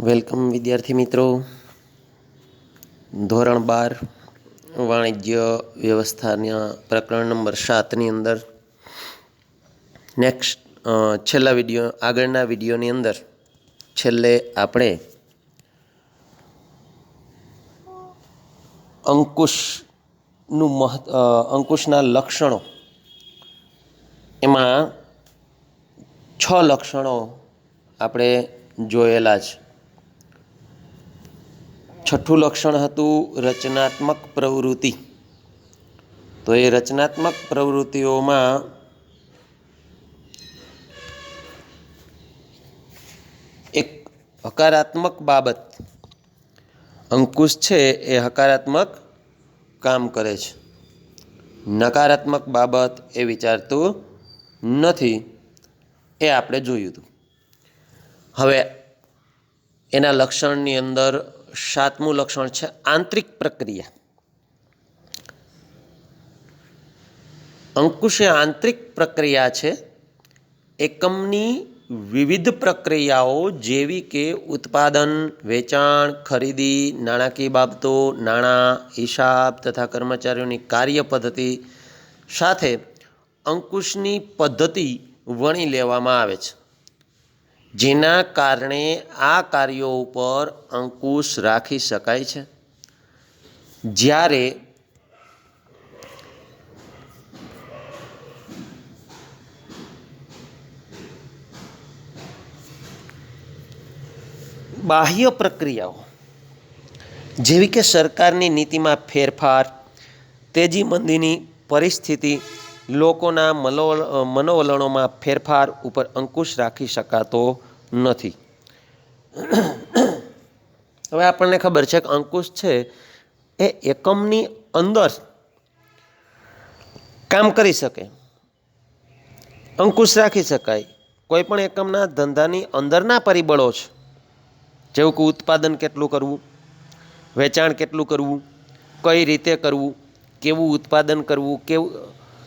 Welcome વિદ્યાર્થી મિત્રો. ધોરણ 12 વાણિજ્ય વ્યવસ્થાના પ્રકરણ નંબર 7ની અંદર છેલ્લા વિડીયો આગળના વિડીયોની અંદર છેલ્લે આપણે અંકુશના લક્ષણો એમાં 6 લક્ષણો આપણે જોયેલા છે. છઠ્ઠું લક્ષણ હતું રચનાત્મક પ્રવૃત્તિ. તો એ રચનાત્મક પ્રવૃત્તિઓમાં એક હકારાત્મક બાબત, અંકુશ છે એ હકારાત્મક કામ કરે છે, નકારાત્મક બાબત એ વિચારતું નથી, એ આપણે જોયું હતું. હવે એના લક્ષણની અંદર 7મું લક્ષણ છે આંતરિક પ્રક્રિયા. અંકુશ એ આંતરિક પ્રક્રિયા છે. એકમની વિવિધ પ્રક્રિયાઓ જેવી કે ઉત્પાદન, વેચાણ, ખરીદી, નાણાકીય બાબતો, નાણાં, હિસાબ તથા કર્મચારીઓની કાર્ય પદ્ધતિ સાથે અંકુશની પદ્ધતિ વણી લેવામાં આવે છે, જેના કારણે આ કાર્યો ઉપર અંકુશ રાખી શકાય છે. જ્યારે બાહ્ય પ્રક્રિયાઓ જેવી કે સરકારની નીતિમાં ફેરફાર, તેજી મંદીની પરિસ્થિતિ, લોકોના મનોવલણોમાં ફેરફાર ઉપર અંકુશ રાખી શકાતો નથી. હવે આપણને ખબર છે કે અંકુશ છે એ એકમની અંદર કામ કરી શકે, અંકુશ રાખી શકાય. કોઈ પણ એકમના ધંધાની અંદરના પરિબળો છે, જેવું કે ઉત્પાદન કેટલું કરવું, વેચાણ કેટલું કરવું, કઈ રીતે કરવું, કેવું ઉત્પાદન કરવું,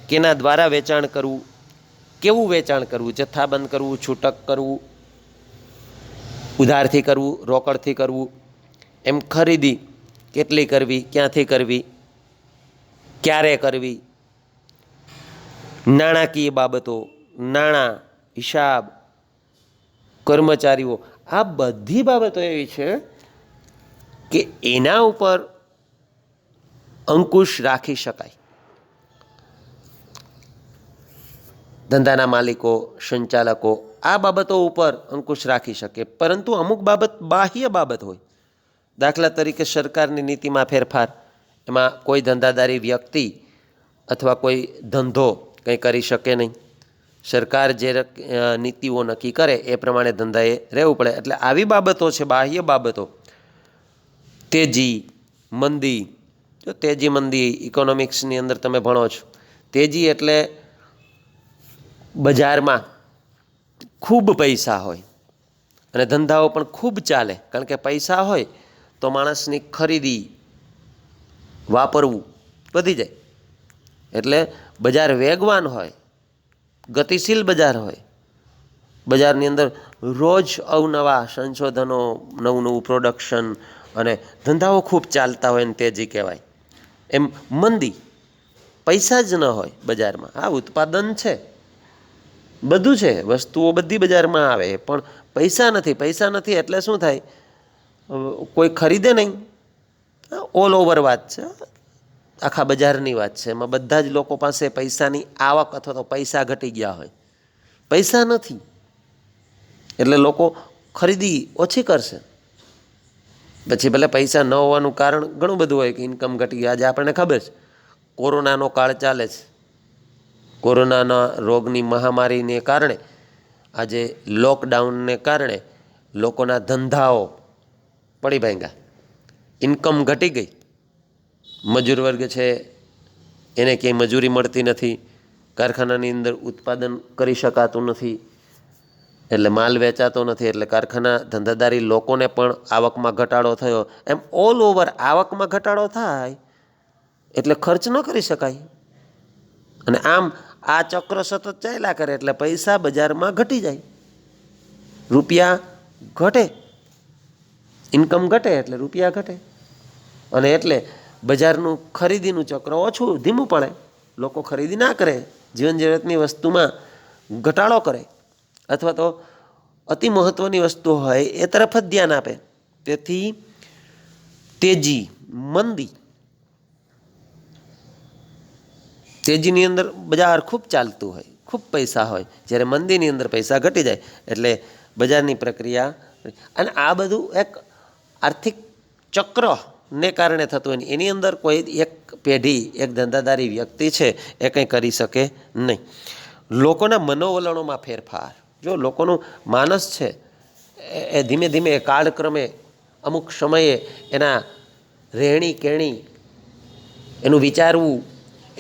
કેના દ્વારા વેચાણ કરવું, કેવું વેચાણ કરવું, જથ્થાબંધ કરવું, છૂટક કરવું, ઉધારથી કરવું, રોકડથી કરવું, એમ ખરીદી કેટલી કરવી, ક્યાંથી કરવી, ક્યારે કરવી, નાણાકીય બાબતો, નાણાં, હિસાબ, કર્મચારીઓ, આ બધી બાબતો એવી છે કે એના ઉપર અંકુશ રાખી શકાય. ધંધાના માલિકો, સંચાલકો આ બાબતો ઉપર અંકુશ રાખી શકે. પરંતુ અમુક બાબત બાહ્ય બાબત હોય, દાખલા તરીકે સરકારની નીતિમાં ફેરફાર, એમાં કોઈ ધંધાદારી વ્યક્તિ અથવા કોઈ ધંધો કંઈ કરી શકે નહીં. સરકાર જે નીતિઓ નક્કી કરે એ પ્રમાણે ધંધાએ રહેવું પડે. એટલે આવી બાબતો છે બાહ્ય બાબતો. તેજી મંદી, જો તેજી મંદી ઇકોનોમિક્સની અંદર તમે ભણો છો. તેજી એટલે બજારમાં ખૂબ પૈસા હોય અને ધંધાઓ પણ ખૂબ ચાલે, કારણ કે પૈસા હોય તો માણસની ખરીદી, વાપરવું વધી જાય. એટલે બજાર વેગવાન હોય, ગતિશીલ બજાર હોય, બજારની અંદર રોજ અવનવા સંશોધનો, નવું પ્રોડક્શન અને ધંધાઓ ખૂબ ચાલતા હોય ને તેજી કહેવાય. એમ મંદી, પૈસા જ ન હોય બજારમાં. આ ઉત્પાદન છે, બધું છે, વસ્તુઓ બધી બજારમાં આવે, પણ પૈસા નથી. પૈસા નથી એટલે શું થાય? કોઈ ખરીદે નહીં. ઓલ ઓવર વાત છે, આખા બજારની વાત છે. એમાં બધા જ લોકો પાસે પૈસાની આવક અથવા તો પૈસા ઘટી ગયા હોય, પૈસા નથી એટલે લોકો ખરીદી ઓછી કરશે. પછી ભલે પૈસા ન હોવાનું કારણ ઘણું બધું હોય કે ઇન્કમ ઘટી ગઈ. આજે આપણને ખબર છે કોરોનાનો કાળ ચાલે છે. કોરોનાના રોગની મહામારીને કારણે, આજે લોકડાઉનને કારણે લોકોના ધંધાઓ પડી ભાંગ્યા, ઇન્કમ ઘટી ગઈ. મજૂર વર્ગ છે એને ક્યાંય મજૂરી મળતી નથી, કારખાનાની અંદર ઉત્પાદન કરી શકાતું નથી, એટલે માલ વેચાતો નથી, એટલે કારખાના ધંધાદારી લોકોને પણ આવકમાં ઘટાડો થયો. એમ ઓલ ઓવર આવકમાં ઘટાડો થાય એટલે ખર્ચ ન કરી શકાય. અને આમ આ ચક્ર સતત ચાલ્યા કરે એટલે પૈસા બજારમાં ઘટી જાય, રૂપિયા ઘટે. ઇન્કમ ઘટે એટલે રૂપિયા ઘટે, અને એટલે બજારનું ખરીદીનું ચક્ર ઓછું ધીમું પડે, લોકો ખરીદી ના કરે, જીવન જરૂરિયાતની વસ્તુમાં ઘટાડો કરે, અથવા તો અતિ મહત્ત્વની વસ્તુ હોય એ તરફ જ ધ્યાન આપે. તેથી તેજી, મંદી, તેજીની અંદર બજાર ખૂબ ચાલતું હોય, ખૂબ પૈસા હોય, જ્યારે મંદીની અંદર પૈસા ઘટી જાય એટલે બજારની પ્રક્રિયા. અને આ બધું એક આર્થિક ચક્રને કારણે થતું હોય. એની અંદર કોઈ એક પેઢી, એક ધંધાદારી વ્યક્તિ છે એ કંઈ કરી શકે નહીં. લોકોના મનોવલણોમાં ફેરફાર, જો લોકોનું માનસ છે એ ધીમે ધીમે કાળક્રમે અમુક સમયે એના રહેણી કહેણી, એનું વિચારવું,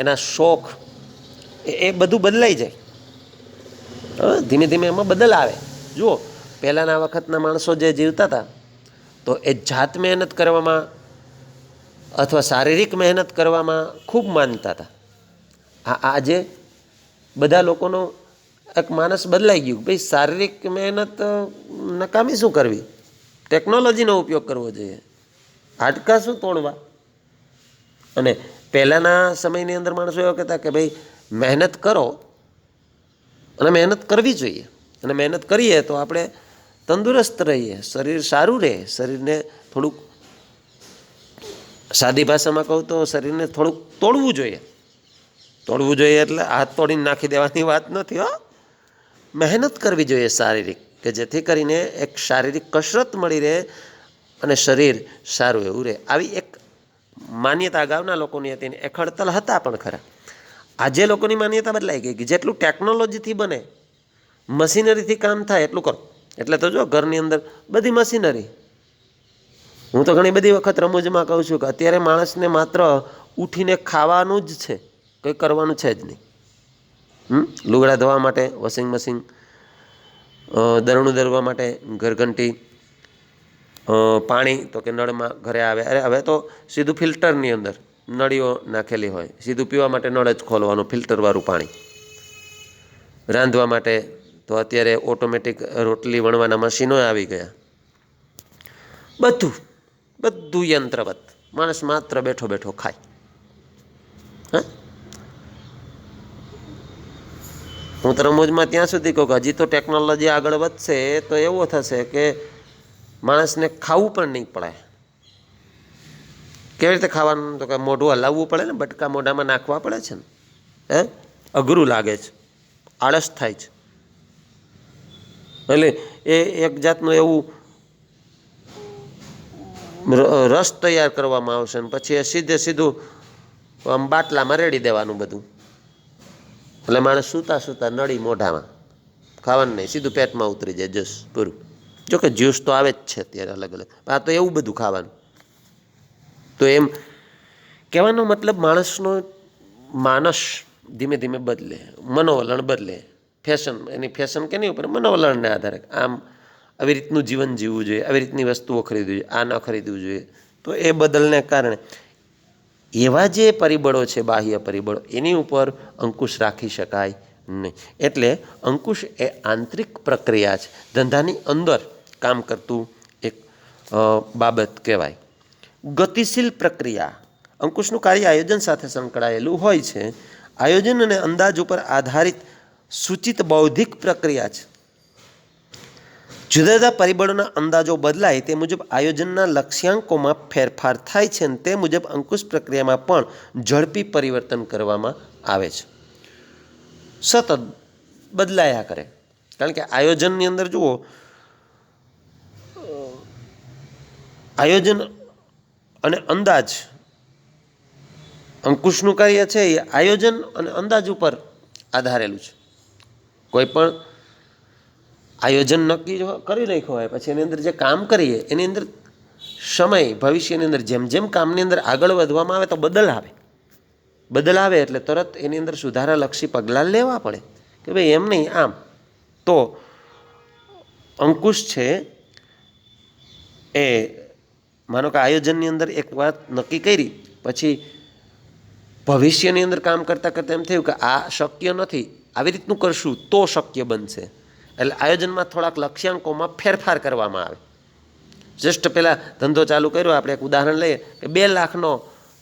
એના શોખ, એ બધું બદલાઈ જાય. ધીમે ધીમે એમાં બદલ આવે. જુઓ, પહેલાંના વખતના માણસો જે જીવતા હતા તો એ જાત મહેનત કરવામાં અથવા શારીરિક મહેનત કરવામાં ખૂબ માનતા હતા. આજે બધા લોકોનો એક માનસ બદલાઈ ગયું. ભાઈ શારીરિક મહેનત નકામી શું કરવી, ટેકનોલોજીનો ઉપયોગ કરવો જોઈએ, હાડકાં શું તોડવા. અને પહેલાંના સમયની અંદર માણસો એવા કહેતા કે ભાઈ મહેનત કરો, અને મહેનત કરવી જોઈએ, અને મહેનત કરીએ તો આપણે તંદુરસ્ત રહીએ, શરીર સારું રહે. શરીરને થોડુંક, સાદી ભાષામાં કહું તો શરીરને થોડુંક તોડવું જોઈએ. તોડવું જોઈએ એટલે હાથ તોડીને નાખી દેવાની વાત નથી. મહેનત કરવી જોઈએ શારીરિક, કે જેથી કરીને એક શારીરિક કસરત મળી રહે અને શરીર સારું એવું રહે. આવી એક માન્યતા અગાઉના લોકોની હતી ને એ ખડતલ હતા પણ ખરા. આજે લોકોની માન્યતા બદલાઈ ગઈ કે જેટલું ટેકનોલોજીથી બને, મશીનરીથી કામ થાય એટલું કરો. એટલે તો જો ઘરની અંદર બધી મશીનરી. હું તો ઘણી બધી વખત રમૂજમાં કહું છું કે અત્યારે માણસને માત્ર ઉઠીને ખાવાનું જ છે, કંઈ કરવાનું છે જ નહીં. લુગડા ધોવા માટે વોશિંગ મશીન, દરણું દરવા માટે ઘરઘંટી, પાણી તો કે નળમાં ઘરે આવે. અરે હવે તો સીધું ફિલ્ટરની અંદર નળીઓ નાખેલી હોય, સીધું પીવા માટે નળ જ ખોલવાનું, ફિલ્ટરવાળું પાણી. રાંધવા માટે તો અત્યારે ઓટોમેટિક રોટલી વણવાના મશીનો આવી ગયા. બધું બધું યંત્રવત, માણસ માત્ર બેઠો બેઠો ખાય. હું તો રમૂજમાં ત્યાં સુધી કહું કે હજી તો ટેકનોલોજી આગળ વધશે તો એવું થશે કે માણસને ખાવું પણ નહીં પડે. કેવી રીતે ખાવાનું? તો કે મોઢું હલાવવું પડે ને, બટકા મોઢામાં નાખવા પડે છે ને. અઘરું લાગે છે, આળસ થાય છે. એટલે એ એક જાતનું એવું રસ તૈયાર કરવામાં આવશે ને પછી એ સીધું આમ બાટલામાં રેડી દેવાનું બધું. એટલે માણસ સૂતા સૂતા નળી મોઢામાં, ખાવાનું નહીં, સીધું પેટમાં ઉતરી જાય, જ્યુસ પૂરું. જોકે જ્યુસ તો આવે જ છે અત્યારે અલગ અલગ, આ તો એવું બધું ખાવાનું. તો એમ કહેવાનો મતલબ માણસનો માનસ ધીમે ધીમે બદલે, મનોવલણ બદલે. ફેશન, એની ફેશન કેની ઉપર? મનોવલણને આધારે. આમ આવી રીતનું જીવન જીવવું જોઈએ, આવી રીતની વસ્તુઓ ખરીદવી જોઈએ, આ ન ખરીદવું જોઈએ. તો એ બદલને કારણે એવા જે પરિબળો છે, બાહ્ય પરિબળો, એની ઉપર અંકુશ રાખી શકાય નહીં. એટલે અંકુશ એ આંતરિક પ્રક્રિયા છે, ધંધાની અંદર કામ કરતું એક બાબત કહેવાય. ગતિશીલ પ્રક્રિયા. અંકુશનું કાર્ય આયોજન સાથે સંકળાયેલું હોય છે. આયોજન અને અંદાજ ઉપર આધારિત સૂચિત બૌદ્ધિક પ્રક્રિયા છે. જુદા જુદા પરિબળોના અંદાજો બદલાય તે મુજબ આયોજનના લક્ષ્યાંકોમાં ફેરફાર થાય છે અને તે મુજબ અંકુશ પ્રક્રિયામાં પણ ઝડપી પરિવર્તન કરવામાં આવે છે. સતત બદલાયા કરે. કારણ કે આયોજનની અંદર જુઓ, આયોજન અને અંદાજ, અંકુશનું કાર્ય છે એ આયોજન અને અંદાજ ઉપર આધારેલું છે. કોઈ પણ આયોજન નક્કી કરી રાખ્યો હોય પછી એની અંદર જે કામ કરીએ એની અંદર સમય, ભવિષ્યની અંદર જેમ જેમ કામની અંદર આગળ વધવામાં આવે તો બદલ આવે. બદલ આવે એટલે તરત એની અંદર સુધારાલક્ષી પગલાં લેવા પડે કે ભાઈ એમ નહીં, આમ. તો અંકુશ છે એ, માનો કે આયોજનની અંદર એક વાત નક્કી કરી, પછી ભવિષ્યની અંદર કામ કરતાં કરતાં એમ થયું કે આ શક્ય નથી, આવી રીતનું કરશું તો શક્ય બનશે. એટલે આયોજનમાં થોડાક લક્ષ્યાંકોમાં ફેરફાર કરવામાં આવે. જસ્ટ પહેલાં ધંધો ચાલુ કર્યો, આપણે એક ઉદાહરણ લઈએ કે 2 લાખનો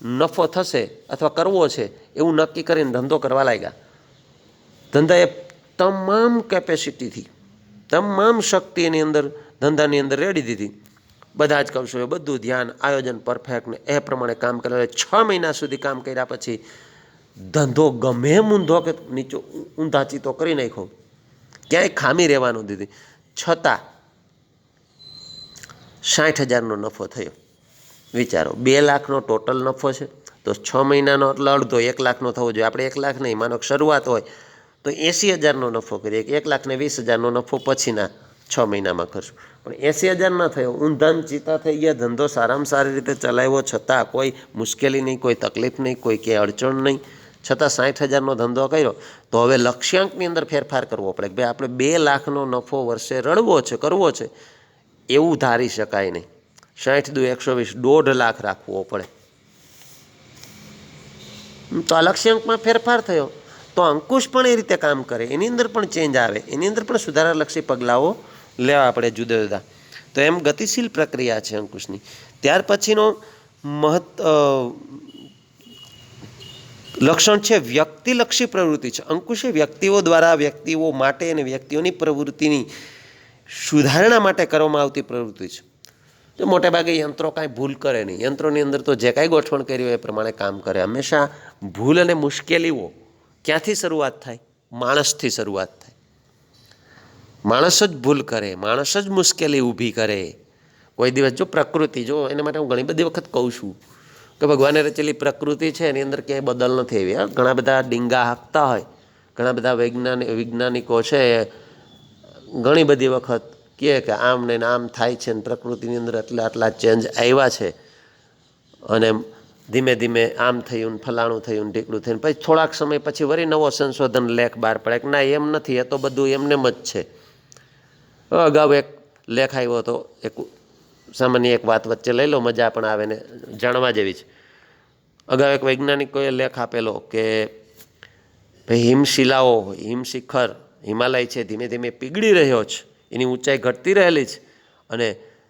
નફો થશે અથવા કરવો છે એવું નક્કી કરીને ધંધો કરવા લાગ્યા. ધંધાએ તમામ કેપેસિટીથી, તમામ શક્તિ એની અંદર ધંધાની અંદર રેડી દીધી. બધા જ કૌશલ્યો, બધું ધ્યાન, આયોજન પરફેક્ટ ને એ પ્રમાણે કામ કરે. 6 મહિના સુધી કામ કર્યા પછી ધંધો ગમે એમ ઊંધો કે નીચો ઊંધા ચીતો કરી નાખ્યો, ક્યાંય ખામી રહેવાનું દીધી, છતાં 60,000નો નફો થયો. વિચારો, 2 લાખનો ટોટલ નફો છે તો 6 મહિનાનો એટલે અડધો 1 લાખનો થવો જોઈએ. આપણે 1 લાખ નહીં, માનો શરૂઆત હોય તો 80,000નો નફો કરીએ, 1,20,000નો નફો પછીના 6 મહિનામાં કરશું. પણ 80,000 ના થયો, ઊંધામ ચીતા થઈ ગયા, ધંધો સારામાં સારી રીતે ચલાવ્યો, છતાં કોઈ મુશ્કેલી નહીં, કોઈ તકલીફ નહીં, કોઈ કે અડચણ નહીં, છતાં 60,000નો ધંધો કર્યો. તો હવે લક્ષ્યાંકની અંદર ફેરફાર કરવો પડે કે ભાઈ આપણે 2 લાખનો નફો વર્ષે રળવો છે, કરવો છે, એવું ધારી શકાય નહીં. 60 દુ 120, 1.5 લાખ રાખવો પડે. તો આ લક્ષ્યાંકમાં ફેરફાર થયો તો અંકુશ પણ એ રીતે કામ કરે, એની અંદર પણ ચેન્જ આવે, એની અંદર પણ સુધારાલક્ષી પગલાઓ લેવા પડે જુદા જુદા. તો એમ ગતિશીલ પ્રક્રિયા છે અંકુશની. ત્યાર પછીનો લક્ષણ છે વ્યક્તિલક્ષી પ્રવૃત્તિ છે. અંકુશ એ વ્યક્તિઓ દ્વારા, વ્યક્તિઓ માટે અને વ્યક્તિઓની પ્રવૃત્તિની સુધારણા માટે કરવામાં આવતી પ્રવૃત્તિ છે. તો મોટે ભાગે યંત્રો કાંઈ ભૂલ કરે નહીં. યંત્રોની અંદર તો જે કાંઈ ગોઠવણ કરી હોય એ પ્રમાણે કામ કરે. હંમેશા ભૂલ અને મુશ્કેલીઓ ક્યાંથી શરૂઆત થાય? માણસથી શરૂઆત થાય. માણસ જ ભૂલ કરે, માણસ જ મુશ્કેલી ઊભી કરે. કોઈ દિવસ જો પ્રકૃતિ, જો એના માટે હું ઘણી બધી વખત કહું છું કે ભગવાને રચેલી પ્રકૃતિ છે એની અંદર ક્યાંય બદલ નથી આવી. ઘણા બધા ડીંગા હાંકતા હોય, ઘણા બધા વૈજ્ઞાનિકો છે ઘણી બધી વખત કહે કે આમ ને આમ થાય છે ને પ્રકૃતિની અંદર આટલા ચેન્જ આવ્યા છે અને ધીમે ધીમે આમ થયું, ફલાણું થયું, ઢીકડું થયું. પછી થોડાક સમય પછી વળી નવો સંશોધન લેખ બહાર પડે કે ના એમ નથી, એ તો બધું એમનેમ જ છે. અગાઉ એક લેખ આવ્યો હતો, એક સામાન્ય એક વાત વચ્ચે લઈ લો, મજા પણ આવે ને જાણવા જેવી છે. અગાઉ એક વૈજ્ઞાનિકોએ લેખ આપેલો કે ભાઈ હિમશિલાઓ, હિમશિખર, હિમાલય છે ધીમે ધીમે પીગળી રહ્યો છે, એની ઊંચાઈ ઘટતી રહેલી છે અને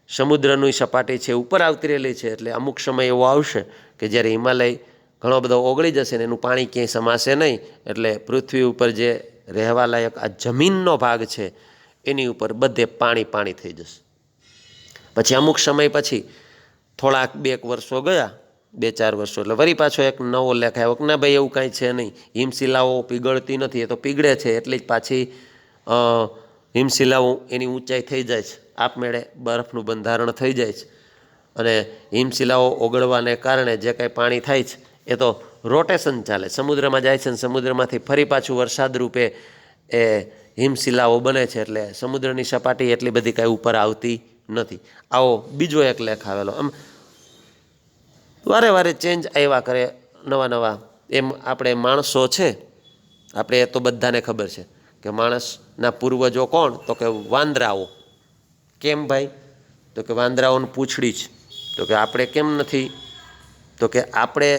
સમુદ્રની સપાટી છે ઉપર આવતી રહેલી છે. એટલે અમુક સમય એવો આવશે કે જ્યારે હિમાલય ઘણો બધો ઓગળી જશે ને એનું પાણી ક્યાંય સમાશે નહીં, એટલે પૃથ્વી ઉપર જે રહેવાલાયક આ જમીનનો ભાગ છે એની ઉપર બધે પાણી થઈ જશે. પછી અમુક સમય પછી થોડાક 2 વર્ષો ગયા, 2-4 વર્ષો, એટલે વળી પાછો એક નવો લેખ આવ્યો કે ના ભાઈ એવું કાંઈ છે નહીં, હિમશિલાઓ પીગળતી નથી, એ તો પીગળે છે એટલી જ પાછી હિમશિલાઓ એની ઊંચાઈ થઈ જાય છે, આપમેળે બરફનું બંધારણ થઈ જાય છે અને હિમશિલાઓ ઓગળવાને કારણે જે કાંઈ પાણી થાય છે એ તો રોટેશન ચાલે, સમુદ્રમાં જાય છે અને સમુદ્રમાંથી ફરી પાછું વરસાદ રૂપે એ હિમશિલાઓ બને છે. એટલે સમુદ્રની સપાટી એટલી બધી કાંઈ ઉપર આવતી નથી. આવો બીજો એક લેખ આવેલો. આમ વારે વારે ચેન્જ આવ્યા કરે, નવા નવા. એમ આપણે માણસો છે, આપણે એ તો બધાને ખબર છે કે માણસના પૂર્વજો કોણ? તો કે વાંદરાઓ. કેમ ભાઈ? તો કે વાંદરાઓની પૂંછડી છે. તો કે આપણે કેમ નથી? તો કે આપણે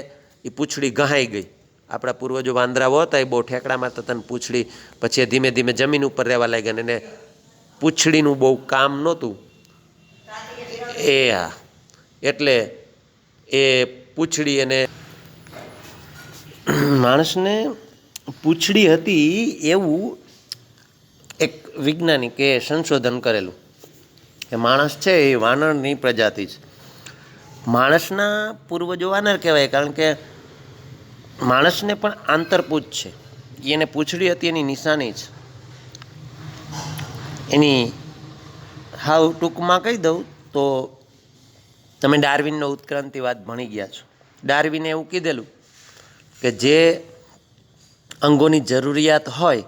એ પૂંછડી ગહાઈ ગઈ. આપણા પૂર્વજો વાંદરાઓ હતા, એ બહુ ઠેકડા મારતા હતા ને પૂંછડી પછી ધીમે ધીમે જમીન ઉપર રહેવા લાગ્યા ને એને પૂંછડીનું બહુ કામ નહોતું. એટલે એ પૂંછડી એને માણસને પૂંછડી હતી એવું એક વૈજ્ઞાનિકે સંશોધન કરેલું કે માણસ છે એ વાનરની પ્રજાતિ છે. માણસના પૂર્વજો વાનર કહેવાય કારણ કે માણસને પણ આંતરપૂછ છે. એને પૂંછડી હતી એની નિશાની છે. એની હાવ ટૂંકમાં કહી દઉં તો તમે ડાર્વિનનો ઉત્ક્રાંતિવાદ ભણી ગયા છો. ડાર્વિને એવું કીધેલું કે જે અંગોની જરૂરિયાત હોય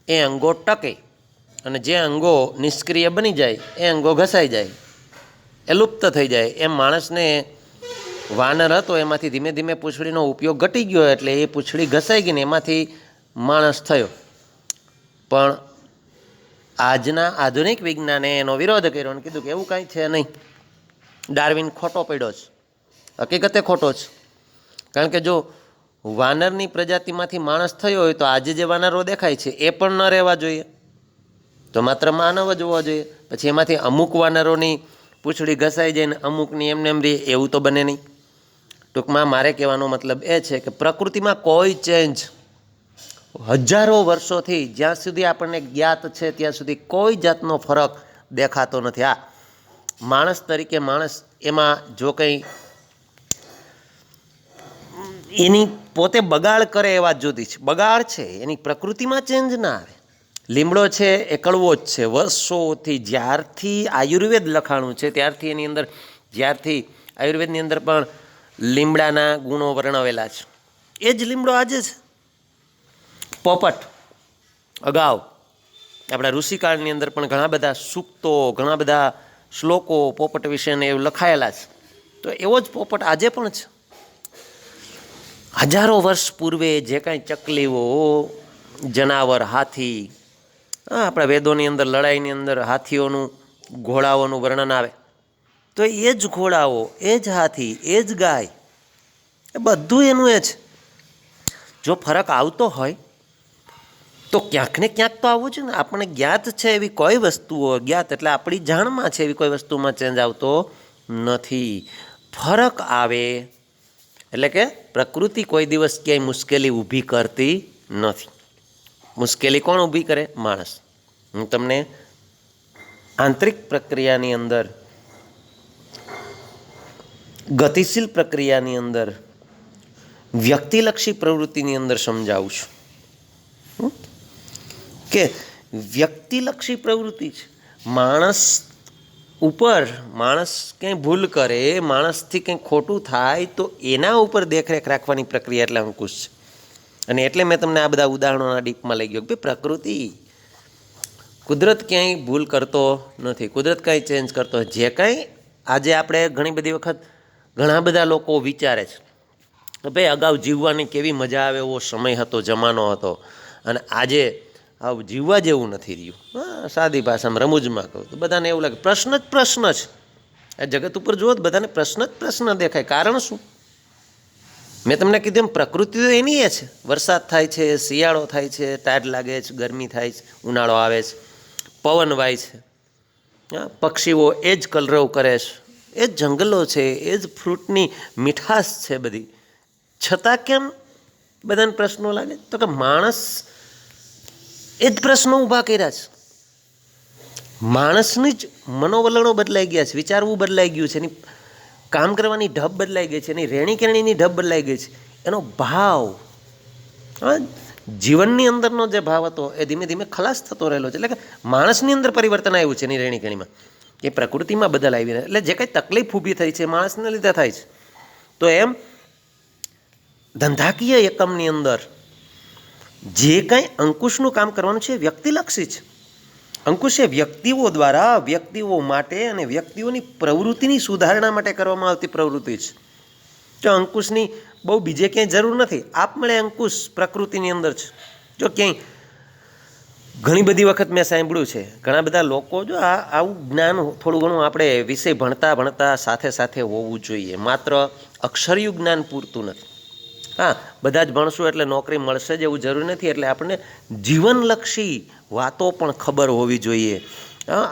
એ અંગો ટકે અને જે અંગો નિષ્ક્રિય બની જાય એ અંગો ઘસાઈ જાય, એ લુપ્ત થઈ જાય. એમ માણસને વાનર હતો એમાંથી ધીમે ધીમે પૂંછડીનો ઉપયોગ ઘટી ગયો એટલે એ પૂંછડી ઘસાઈ ગઈ ને એમાંથી માણસ થયો. પણ આજના આધુનિક વિજ્ઞાને એનો વિરોધ કર્યો અને કીધું કે એવું કાંઈ છે નહીં, ડાર્વિન ખોટો પડ્યો છે, હકીકતે ખોટો છે. કારણ કે જો વાનરની પ્રજાતિમાંથી માણસ થયો હોય તો આજે જે વાનરો દેખાય છે એ પણ ન રહેવા જોઈએ, તો માત્ર માનવ જ હોવા જોઈએ. પછી એમાંથી અમુક વાનરોની પૂંછડી ઘસાઈ જાય ને અમુકની એમને એમ રહે, એવું તો બને નહીં. ટૂંકમાં મારે કહેવાનો મતલબ એ છે કે પ્રકૃતિમાં કોઈ ચેન્જ હજારો વર્ષોથી જ્યાં સુધી આપણને જ્ઞાત છે ત્યાં સુધી કોઈ જાતનો ફરક દેખાતો નથી. આ માણસ તરીકે માણસ એમાં જો કંઈ એની પોતે બગાડ કરે એ વાત જુદી છે. બગાડ છે એની પ્રકૃતિમાં ચેન્જ ના આવે. લીમડો છે એ કડવો જ છે વર્ષોથી. જ્યારથી આયુર્વેદ લખાણું છે ત્યારથી એની અંદર, જ્યારથી આયુર્વેદની અંદર પણ લીમડાના ગુણો વર્ણવેલા છે. એ જ લીમડો આજે છે. પોપટ અગાઉ આપણા ઋષિકાળની અંદર પણ ઘણા બધા સૂક્તો, ઘણા બધા શ્લોકો પોપટ વિશેને એવું લખાયેલા છે. તો એવો જ પોપટ આજે પણ છે. હજારો વર્ષ પૂર્વે જે કાંઈ ચકલીઓ, જનાવર, હાથી, આપણા વેદોની અંદર લડાઈની અંદર હાથીઓનું, ઘોડાઓનું વર્ણન આવે, તો એ જ ઘોડાઓ, એ જ હાથી, એ જ ગાય, એ બધું એનું એ છે. જો ફરક આવતો હોય તો ક્યાંક ને ક્યાંક તો આવવું છે ને. આપણને જ્ઞાત છે એવી કોઈ વસ્તુઓ, જ્ઞાત એટલે આપણી જાણમાં છે એવી કોઈ વસ્તુમાં ચેન્જ આવતો નથી. ફરક આવે એટલે કે પ્રકૃતિ કોઈ દિવસ ક્યાંય મુશ્કેલી ઊભી કરતી નથી. મુશ્કેલી કોણ ઊભી કરે? માણસ. હું તમને આંતરિક પ્રક્રિયાની અંદર, ગતિશીલ પ્રક્રિયાની અંદર, વ્યક્તિલક્ષી પ્રવૃત્તિની અંદર સમજાવું છું કે વ્યક્તિલક્ષી પ્રવૃત્તિ છે. માણસ ઉપર, માણસ કંઈ ભૂલ કરે, માણસથી કંઈ ખોટું થાય તો એના ઉપર દેખરેખ રાખવાની પ્રક્રિયા એટલે અંકુશ છે. અને એટલે મેં તમને આ બધા ઉદાહરણોના ડીપમાં લઈ ગયો કે પ્રકૃતિ, કુદરત ક્યાંય ભૂલ કરતો નથી, કુદરત કાંઈ ચેન્જ કરતો. જે કાંઈ આજે આપણે ઘણી બધી વખત ઘણા બધા લોકો વિચારે છે કે ભાઈ અગાઉ જીવવાની કેવી મજા આવે એવો સમય હતો, જમાનો હતો, અને આજે આવું જીવવા જેવું નથી રહ્યું. સાદી ભાષામાં રમૂજમાં કહું તો બધાને એવું લાગે પ્રશ્ન જ પ્રશ્ન છે. આ જગત ઉપર જુઓ તો બધાને પ્રશ્ન જ પ્રશ્ન દેખાય. કારણ શું? મેં તમને કીધું એમ પ્રકૃતિ તો એની એ છે. વરસાદ થાય છે, શિયાળો થાય છે, ટાઢ લાગે છે, ગરમી થાય છે, ઉનાળો આવે છે, પવન વાય છે, પક્ષીઓ એ જ કલરવ કરે છે, એ જ જંગલો છે, એ જ ફ્રૂટની મીઠાશ છે બધી. છતાં કેમ બધાને પ્રશ્નો લાગે? તો કે માણસ એ જ પ્રશ્નો ઊભા કર્યા છે. માણસની જ મનોવલણો બદલાઈ ગયા છે, વિચારવું બદલાઈ ગયું છે, એની કામ કરવાની ઢબ બદલાઈ ગઈ છે, એની રહેણીકરણીની ઢબ બદલાઈ ગઈ છે, એનો ભાવ, જીવનની અંદરનો જે ભાવ હતો એ ધીમે ધીમે ખલાસ થતો રહેલો છે. એટલે કે માણસની અંદર પરિવર્તન આવ્યું છે એની રહેણીકરણીમાં, એ પ્રકૃતિમાં બદલ આવી. એટલે જે કંઈ તકલીફ ઊભી થઈ છે માણસને લીધે થાય છે. તો એમ ધંધાકીય એકમની અંદર જે કાંઈ અંકુશનું કામ કરવાનું છે એ વ્યક્તિલક્ષી છે. અંકુશ એ વ્યક્તિઓ દ્વારા, વ્યક્તિઓ માટે અને વ્યક્તિઓની પ્રવૃત્તિની સુધારણા માટે કરવામાં આવતી પ્રવૃત્તિ છે. જો અંકુશની બહુ બીજે ક્યાંય જરૂર નથી. આપમેળે અંકુશ પ્રકૃતિની અંદર છે. જો ક્યાંય ઘણી બધી વખત મેં સાંભળ્યું છે, ઘણા બધા લોકો જો આવું જ્ઞાન થોડું ઘણું આપણે વિષય ભણતા સાથે સાથે હોવું જોઈએ. માત્ર અક્ષરયું જ્ઞાન પૂરતું નથી. હા, બધા જ ભણશું એટલે નોકરી મળશે જ એવું જરૂરી નથી. એટલે આપણને જીવનલક્ષી વાતો પણ ખબર હોવી જોઈએ.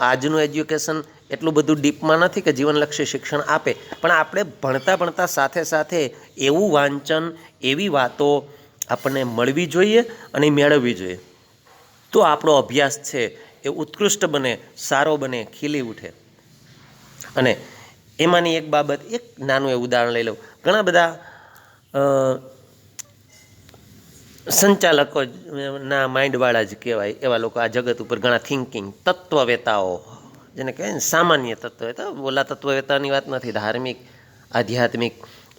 આજનું એજ્યુકેશન એટલું બધું ડીપમાં નથી કે જીવનલક્ષી શિક્ષણ આપે, પણ આપણે ભણતા સાથે સાથે એવું વાંચન, એવી વાતો આપણને મળવી જોઈએ અને મેળવવી જોઈએ. તો આપણો અભ્યાસ છે એ ઉત્કૃષ્ટ બને, સારો બને, ખીલી ઉઠે. અને એમાંની એક બાબત, એક નાનું એવું ઉદાહરણ લઈ લઉં. ઘણા બધા સંચાલકોના માઇન્ડવાળા જ કહેવાય એવા લોકો આ જગત ઉપર, ઘણા થિંકિંગ તત્વવેતાઓ, જેને કહેવાય ને સામાન્ય તત્વવેતા. ઓલા તત્વવેતાની વાત નથી, ધાર્મિક, આધ્યાત્મિક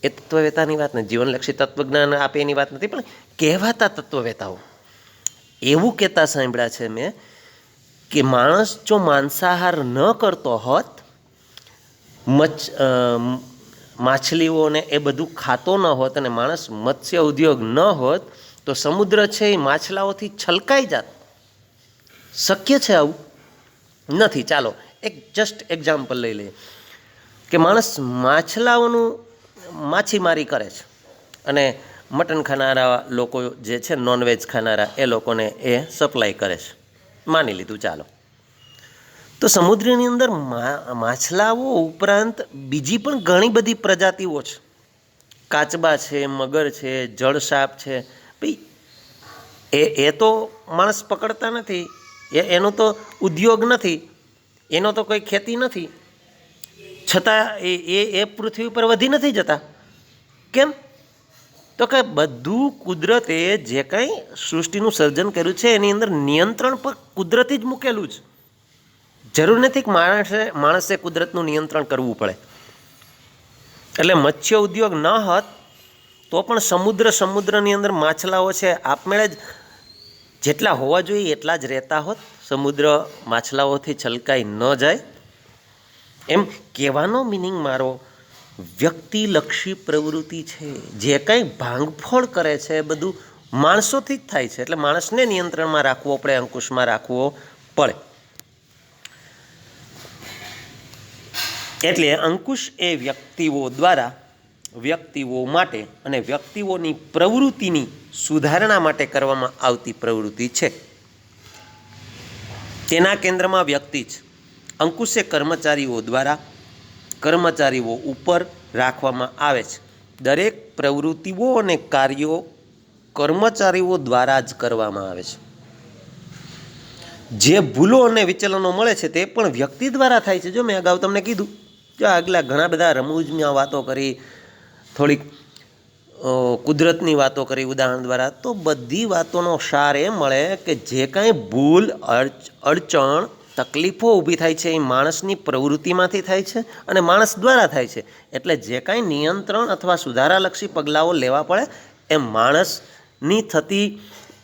એ તત્વવેતાની વાત નથી, જીવનલક્ષી તત્વજ્ઞાન આપે એની વાત નથી, પણ કહેવાતા તત્વવેતાઓ એવું કહેતા સાંભળ્યા છે મેં કે માણસ જો માંસાહાર ન કરતો હોત, માછલીઓને એ બધું ખાતો ન હોત અને માણસ મત્સ્ય ઉદ્યોગ ન હોત તો સમુદ્ર છે એ માછલાઓથી છલકાઈ જાત. શક્ય છે આવું? નથી. ચાલો એક જસ્ટ એક્ઝામ્પલ લઈ લઈએ કે માણસ માછીમારી કરે છે અને મટન ખાનારા લોકો જે છે, નોનવેજ ખાનારા, એ લોકોને એ સપ્લાય કરે છે. માની લીધું ચાલો. તો સમુદ્રની અંદર માછલાઓ ઉપરાંત બીજી પણ ઘણી બધી પ્રજાતિઓ છે. કાચબા છે, મગર છે, જળસાપ છે. ભાઈ એ તો માણસ પકડતા નથી, એનો તો ઉદ્યોગ નથી, એનો તો કોઈ ખેતી નથી, છતાં એ પૃથ્વી પર વધી નથી જતા. કેમ? તો કે બધું કુદરતે જે કંઈ સૃષ્ટિનું સર્જન કર્યું છે એની અંદર નિયંત્રણ પર કુદરતી જ મૂકેલું છે. જરૂર નથી કે માણસે કુદરતનું નિયંત્રણ કરવું પડે. એટલે મત્સ્ય ઉદ્યોગ ન હોત તો પણ સમુદ્રની અંદર માછલાઓ છે આપમેળે જ જેટલા હોવા જોઈએ એટલા જ રહેતા હોત. સમુદ્ર માછલાઓથી છલકાઈ ન જાય. એમ કહેવાનો મિનિંગ મારો વ્યક્તિલક્ષી પ્રવૃત્તિ છે. જે કંઈ ભાંગફોડ કરે છે એ બધું માણસોથી જ થાય છે. એટલે માણસને નિયંત્રણમાં રાખવો પડે, અંકુશમાં રાખવો પડે. એટલે અંકુશ એ વ્યક્તિઓ માટે અને વ્યક્તિઓની પ્રવૃત્તિની સુધારણા માટે કરવામાં આવતી પ્રવૃત્તિ છે. તેના કેન્દ્રમાં વ્યક્તિ છે. અંકુશ એ કર્મચારીઓ ઉપર રાખવામાં આવે છે. દરેક પ્રવૃત્તિઓ અને કાર્યો કર્મચારીઓ દ્વારા જ કરવામાં આવે છે. જે ભૂલો અને વિચલનો મળે છે તે પણ વ્યક્તિ દ્વારા થાય છે. જો મેં અગાઉ તમને કીધું, જો આગલા ઘણા બધા રમૂજમાં વાતો કરી, થોડીક કુદરતની વાતો કરી ઉદાહરણ દ્વારા, તો બધી વાતોનો સાર એ મળે કે જે કાંઈ ભૂલ, અડચણ, તકલીફો ઊભી થાય છે એ માણસની પ્રવૃત્તિમાંથી થાય છે અને માણસ દ્વારા થાય છે. એટલે જે કાંઈ નિયંત્રણ અથવા સુધારાલક્ષી પગલાઓ લેવા પડે એ માણસની થતી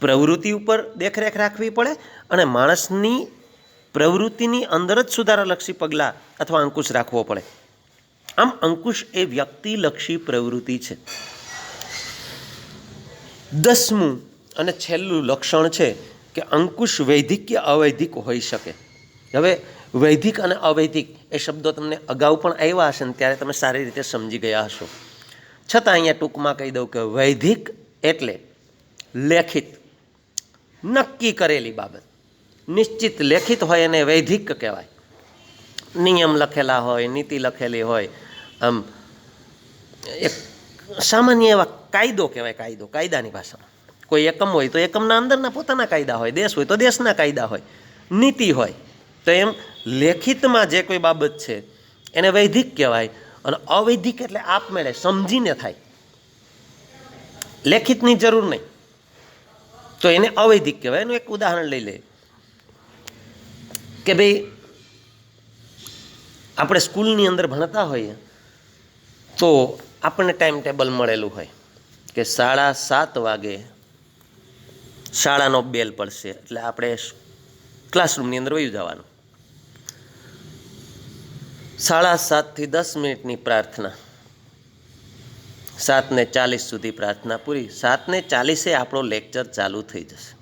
પ્રવૃત્તિ ઉપર દેખરેખ રાખવી પડે અને માણસની પ્રવૃત્તિની અંદર જ સુધારાલક્ષી પગલાં અથવા અંકુશ રાખવો પડે. આમ અંકુશ એ વ્યક્તિલક્ષી પ્રવૃત્તિ છે. 10મું અને છેલ્લું લક્ષણ છે કે અંકુશ વૈધિક કે અવૈધિક હોઈ શકે. હવે વૈધિક અને અવૈધિક એ શબ્દો તમને અગાઉ પણ આવ્યા હશે ને ત્યારે તમે સારી રીતે સમજી ગયા હશો. છતાં અહીંયા ટૂંકમાં કહી દઉં કે વૈધિક એટલે લેખિત, નક્કી કરેલી બાબત, નિશ્ચિત લેખિત હોય એને વૈધિક કહેવાય. નિયમ લખેલા હોય, નીતિ લખેલી હોય, આમ એક સામાન્ય એવા કાયદો કહેવાય. કાયદાની ભાષામાં કોઈ એકમ હોય તો એકમના અંદરના પોતાના કાયદા હોય, દેશ હોય તો દેશના કાયદા હોય, નીતિ હોય. તો એમ લેખિતમાં જે કોઈ બાબત છે એને વૈધિક કહેવાય. અને અવૈધિક એટલે આપમેળે સમજીને થાય, લેખિતની જરૂર નહીં, તો એને અવૈધિક કહેવાય. એનું એક ઉદાહરણ લઈ લે કે ભાઈ આપણે સ્કૂલની અંદર ભણતા હોઈએ તો આપણને ટાઈમ ટેબલ મળેલું હોય કે 7:30 વાગે શાળાનો બેલ પડશે એટલે આપણે ક્લાસરૂમની અંદર વયું જવાનું. 7:30 થી 10 મિનિટની પ્રાર્થના, 7:40 સુધી પ્રાર્થના પૂરી, 7:40 આપણો લેક્ચર ચાલુ થઈ જશે.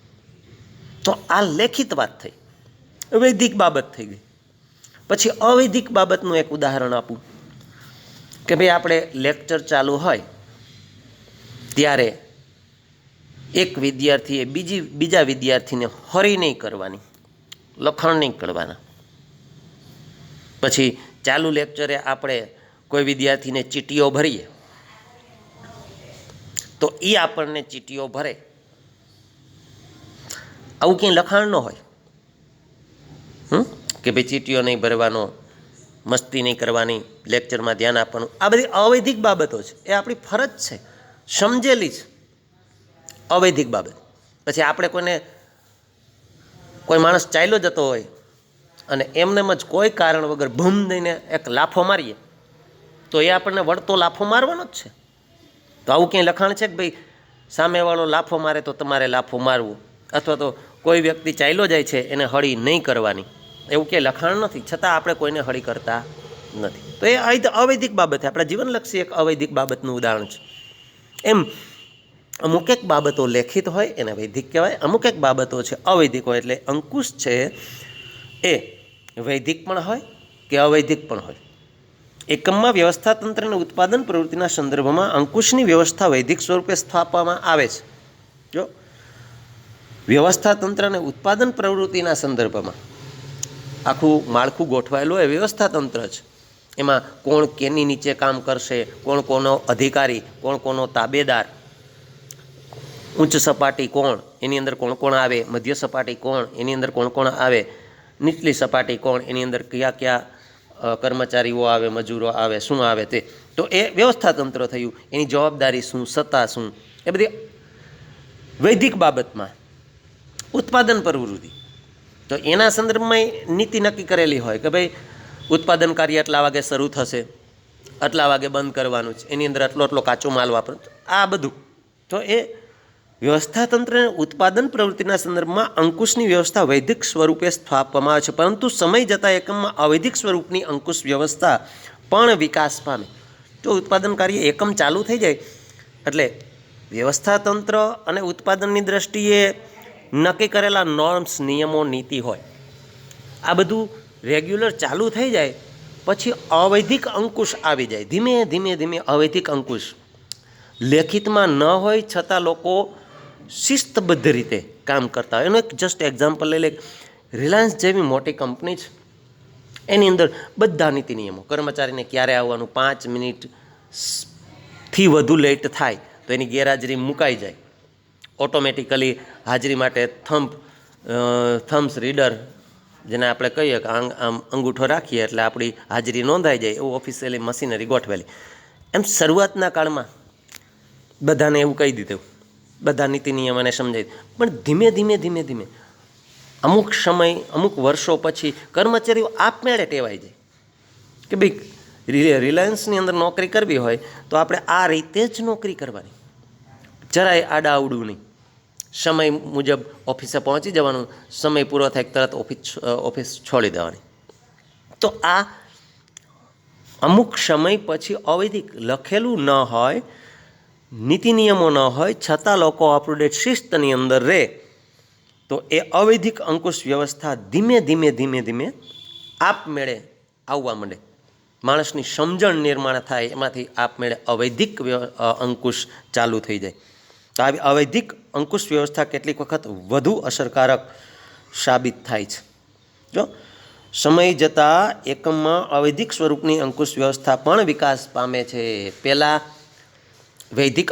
તો આ લેખિત વાત થઈ, વૈધિક બાબત થઈ ગઈ. પછી અવૈધિક બાબતનું એક ઉદાહરણ આપું કે ભાઈ આપણે લેક્ચર ચાલુ હોય ત્યારે એક વિદ્યાર્થીએ બીજા વિદ્યાર્થીને હરી નહીં કરવાની, લખણ નહીં કરવાના. પછી ચાલુ લેક્ચરે આપણે કોઈ વિદ્યાર્થીને ચીટીઓ ભરીએ તો એ આપણને ચીટીઓ ભરે, આવું ક્યાંય લખાણ ન હોય કે ભાઈ ચીટીઓ નહીં ભરવાનો, મસ્તી નહીં કરવાની, લેક્ચરમાં ધ્યાન આપવાનું. આ બધી અવૈધિક બાબતો છે, એ આપણી ફરજ છે, સમજેલી છે અવૈધિક બાબત. પછી આપણે કોઈ માણસ ચાલ્યો જતો હોય અને એમને જ કોઈ કારણ વગર ભૂમ દઈને એક લાફો મારીએ તો એ આપણને વળતો લાફો મારવાનો જ છે. તો આવું ક્યાંય લખાણ છે કે ભાઈ સામેવાળો લાફો મારે તો તમારે લાફો મારવો, અથવા તો કોઈ વ્યક્તિ ચાલ્યો જાય છે એને હળી નહીં કરવાની, એવું ક્યાંય લખાણ નથી. છતાં આપણે કોઈને હળી કરતા નથી. તો એ અવૈધિક બાબત છે, આપણા જીવનલક્ષી એક અવૈધિક બાબતનું ઉદાહરણ છે. એમ અમુક એક બાબતો લેખિત હોય એને વૈધિક કહેવાય, અમુક એક બાબતો છે અવૈધિક હોય. એટલે અંકુશ છે એ વૈધિક પણ હોય કે અવૈધિક પણ હોય. એકમમાં વ્યવસ્થા તંત્ર અને ઉત્પાદન પ્રવૃત્તિના સંદર્ભમાં અંકુશની વ્યવસ્થા વૈધિક સ્વરૂપે સ્થાપવામાં આવે છે. જો વ્યવસ્થા તંત્ર અને ઉત્પાદન પ્રવૃત્તિના સંદર્ભમાં આખું માળખું ગોઠવાયેલું હોય વ્યવસ્થા તંત્ર છે. એમાં કોણ કેની નીચે કામ કરશે, કોણ કોનો અધિકારી, કોણ કોનો તાબેદાર, ઉચ્ચ સપાટી કોણ, એની અંદર કોણ કોણ આવે, મધ્ય સપાટી કોણ, એની અંદર કોણ કોણ આવે, નીચલી સપાટી કોણ, એની અંદર કયા કયા કર્મચારીઓ આવે, મજૂરો આવે, શું આવે તે. તો એ વ્યવસ્થા તંત્ર થયું. એની જવાબદારી શું, સત્તા શું, એ બધી વૈદિક બાબતમાં ઉત્પાદન પ્રવૃત્તિ. તો એના સંદર્ભમાં નીતિ નક્કી કરેલી હોય કે ભાઈ ઉત્પાદન કાર્ય આટલા વાગે શરૂ થશે, આટલા વાગે બંધ કરવાનું છે, એની અંદર આટલો આટલો કાચો માલ વાપરવાનો, આ બધું. તો એ વ્યવસ્થા તંત્ર ઉત્પાદન પ્રવૃત્તિના સંદર્ભમાં અંકુશની વ્યવસ્થા વૈદિક સ્વરૂપે સ્થાપવામાં આવે છે, પરંતુ સમય જતાં એકમમાં અવૈદિક સ્વરૂપની અંકુશ વ્યવસ્થા પણ વિકાસ પામે. જો ઉત્પાદન કાર્ય એકમ ચાલુ થઈ જાય એટલે વ્યવસ્થા તંત્ર અને ઉત્પાદનની દ્રષ્ટિએ નક્કી કરેલા નોર્મ્સ, નિયમો, નીતિ હોય, આ બધું રેગ્યુલર ચાલુ થઈ જાય પછી અવૈધિક અંકુશ આવી જાય. ધીમે ધીમે ધીમે અવૈધિક અંકુશ લેખિતમાં ન હોય છતાં લોકો શિસ્તબદ્ધ રીતે કામ કરતા હોય. એનું એક જસ્ટ એક્ઝામ્પલ લઈ લે. રિલાયન્સ જેવી મોટી કંપની છે, એની અંદર બધા નીતિ નિયમો, કર્મચારીને ક્યારે આવવાનું, 5 મિનિટથી વધુ લેટ થાય તો એની ગેરહાજરી મુકાઈ જાય. ઓટોમેટિકલી હાજરી માટે થમ્સ રીડર, જેને આપણે કહીએ કે આમ અંગૂઠો રાખીએ એટલે આપણી હાજરી નોંધાઈ જાય, એવું ઓફિશિયલી મશીનરી ગોઠવેલી. એમ શરૂઆતના કાળમાં બધાને એવું કહી દીધું, બધા નીતિ નિયમોને સમજાવી. પણ ધીમે ધીમે ધીમે ધીમે અમુક સમય, અમુક વર્ષો પછી કર્મચારીઓ આપમેળે ટેવાઈ જાય કે ભાઈ રિલાયન્સની અંદર નોકરી કરવી હોય તો આપણે આ રીતે જ નોકરી કરવાની, જરાય આડાઅવડું નહીં. સમય મુજબ ઓફિસે પહોંચી જવાનું, સમય પૂરો થાય તરત ઓફિસ છોડી દેવાની. તો આ અમુક સમય પછી અવૈધિક લખેલું ન હોય, નીતિ નિયમો ન હોય છતાં લોકો અપટુડેટ શિસ્તની અંદર રહે તો એ અવૈધિક અંકુશ વ્યવસ્થા ધીમે ધીમે ધીમે ધીમે આપમેળે આવવા માંડે. માણસની સમજણ નિર્માણ થાય, એમાંથી આપમેળે અવૈધિક અંકુશ ચાલુ થઈ જાય. તો આવી અવૈધિક અંકુશ વ્યવસ્થા કેટલીક વખત વધુ અસરકારક સાબિત થાય છે. જો સમય જતાં એકમમાં અવૈધિક સ્વરૂપની અંકુશ વ્યવસ્થા પણ વિકાસ પામે છે. પહેલાં વૈદિક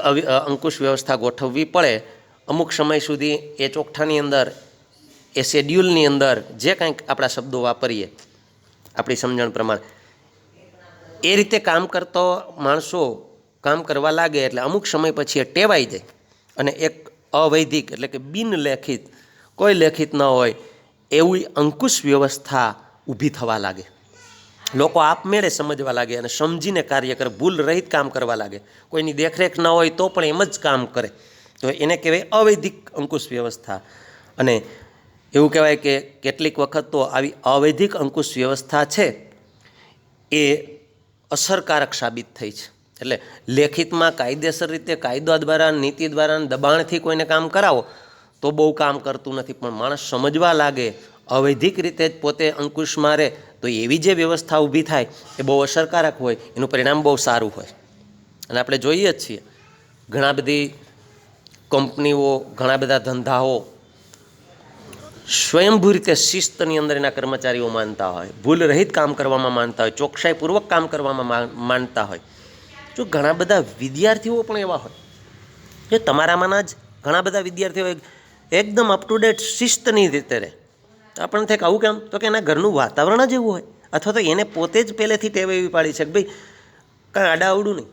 અંકુશ વ્યવસ્થા ગોઠવવી પડે, અમુક સમય સુધી એ ચોકઠાની અંદર, એ શેડ્યુલની અંદર જે કંઈક આપણા શબ્દો વાપરીએ આપણી સમજણ પ્રમાણે, એ રીતે કામ કરતો માણસો કામ કરવા લાગે એટલે અમુક સમય પછી એ ટેવાઈ જાય અને એક અવૈધિક એટલે કે બિનલેખિત, કોઈ લેખિત ન હોય એવી અંકુશ વ્યવસ્થા ઊભી થવા લાગે. લોકો આપમેળે સમજવા લાગે અને સમજીને કાર્ય કરે, ભૂલ રહિત કામ કરવા લાગે. કોઈની દેખરેખ ન હોય તો પણ એમ જ કામ કરે. તો એને કહેવાય અવૈધિક અંકુશ વ્યવસ્થા. અને એવું કહેવાય કે કેટલીક વખત તો આવી અવૈધિક અંકુશ વ્યવસ્થા છે એ અસરકારક સાબિત થઈ છે. એટલે લેખિતમાં કાયદેસર રીતે કાયદા દ્વારા, નીતિ દ્વારા, દબાણથી કોઈને કામ કરાવો તો બહુ કામ કરતું નથી. પણ માણસ સમજવા લાગે, અવૈધિક રીતે જ પોતે અંકુશ મારે તો એવી જે વ્યવસ્થા ઊભી થાય એ બહુ અસરકારક હોય, એનું પરિણામ બહુ સારું હોય. અને આપણે જોઈએ જ છીએ ઘણા બધી કંપનીઓ, ઘણા બધા ધંધાઓ સ્વયંભૂ રીતે શિસ્તની અંદર એના કર્મચારીઓ માનતા હોય, ભૂલ રહિત કામ કરવામાં માનતા હોય, ચોકસાઈપૂર્વક કામ કરવામાં માનતા હોય. જો ઘણા બધા વિદ્યાર્થીઓ પણ એવા હોય, જો તમારામાંના જ ઘણા બધા વિદ્યાર્થીઓ એકદમ અપ ટુ ડેટ શિસ્તની રીતે રહે, આપણને થાય કે આવું કેમ? તો કે એના ઘરનું વાતાવરણ જ એવું હોય, અથવા તો એને પોતે જ પહેલેથી ટેવ એવી પાડી છે કે ભાઈ કાંઈ આડાઅવડું નહીં,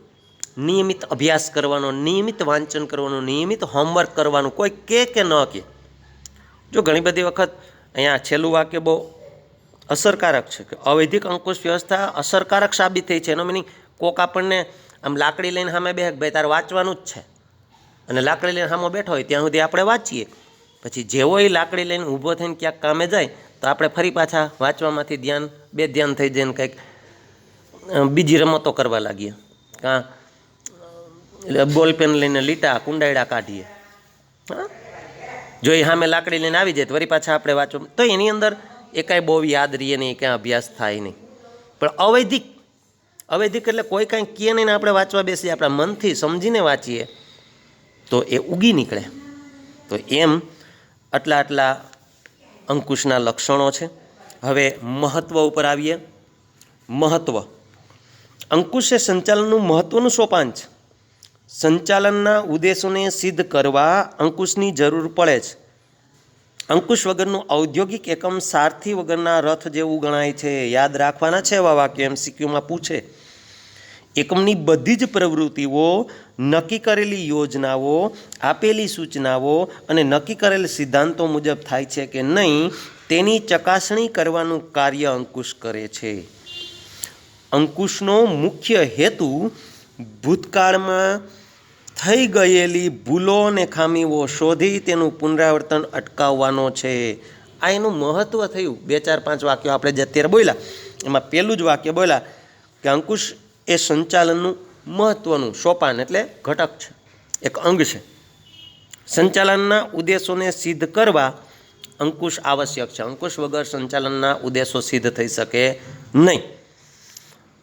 નિયમિત અભ્યાસ કરવાનો, નિયમિત વાંચન કરવાનું, નિયમિત હોમવર્ક કરવાનું, કોઈ કે ન કે. જો ઘણી બધી વખત અહીંયા છેલ્લું વાક્ય બહુ અસરકારક છે કે અવૈધિક અંકુશ વ્યવસ્થા અસરકારક સાબિત થઈ છે. એનો મિનિંગ કોક આપણને આમ લાકડી લઈને સામે બે ભાઈ તારે વાંચવાનું જ છે, અને લાકડી લઈને સામે બેઠો હોય ત્યાં સુધી આપણે વાંચીએ, પછી જેવો એ લાકડી લઈને ઊભો થઈને ક્યાંક કામે જાય તો આપણે ફરી પાછા વાંચવામાંથી ધ્યાન થઈ જાય ને કંઈક બીજી રમતો કરવા લાગીએ, કાં એટલે બોલપેન લઈને લીટા કુંડાયડા કાઢીએ. હા, જો એ સામે લાકડી લઈને આવી જાય તો વળી પાછા આપણે વાંચો તો એની અંદર એ કાંઈ બહુ યાદ રહીએ નહીં, ક્યાં અભ્યાસ થાય નહીં. પણ અવૈધિક એટલે કોઈ કાંઈ કહે નહીં ને આપણે વાંચવા બેસીએ, આપણા મનથી સમજીને વાંચીએ તો એ ઉગી નીકળે. તો એમ આટલા અંકુશના લક્ષણો છે. હવે મહત્વ ઉપર આવીએ. મહત્વ. અંકુશ એ સંચાલનનું મહત્વનું સોપાન છે. સંચાલનના ઉદ્દેશોને સિદ્ધ કરવા અંકુશની જરૂર પડે છે. અંકુશ વગરનું ઔદ્યોગિક એકમ સારથી વગરના રથ જેવું ગણાય છે. યાદ રાખવાના છે એવા વાક્ય MCQમાં પૂછે. એકમની બધી જ પ્રવૃત્તિઓ, નક્કી કરેલી યોજનાઓ, આપેલી સૂચનાઓ અને નક્કી કરેલ સિદ્ધાંતો મુજબ થાય છે કે નહીં તેની ચકાસણી કરવાનું કાર્ય અંકુશ કરે છે. અંકુશનો મુખ્ય હેતુ ભૂતકાળમાં થઈ ગયેલી ભૂલો અને ખામીઓ શોધી તેનું પુનરાવર્તન અટકાવવાનો છે. આ એનું મહત્ત્વ થયું. 2, 4, 5 વાક્યો આપણે જે અત્યારે બોલ્યા એમાં પહેલું જ વાક્ય બોલ્યા કે અંકુશ એ સંચાલનનું મહત્ત્વનું સોપાન એટલે ઘટક છે, એક અંગ છે. સંચાલનના ઉદ્દેશોને સિદ્ધ કરવા અંકુશ આવશ્યક છે. અંકુશ વગર સંચાલનના ઉદ્દેશો સિદ્ધ થઈ શકે નહીં.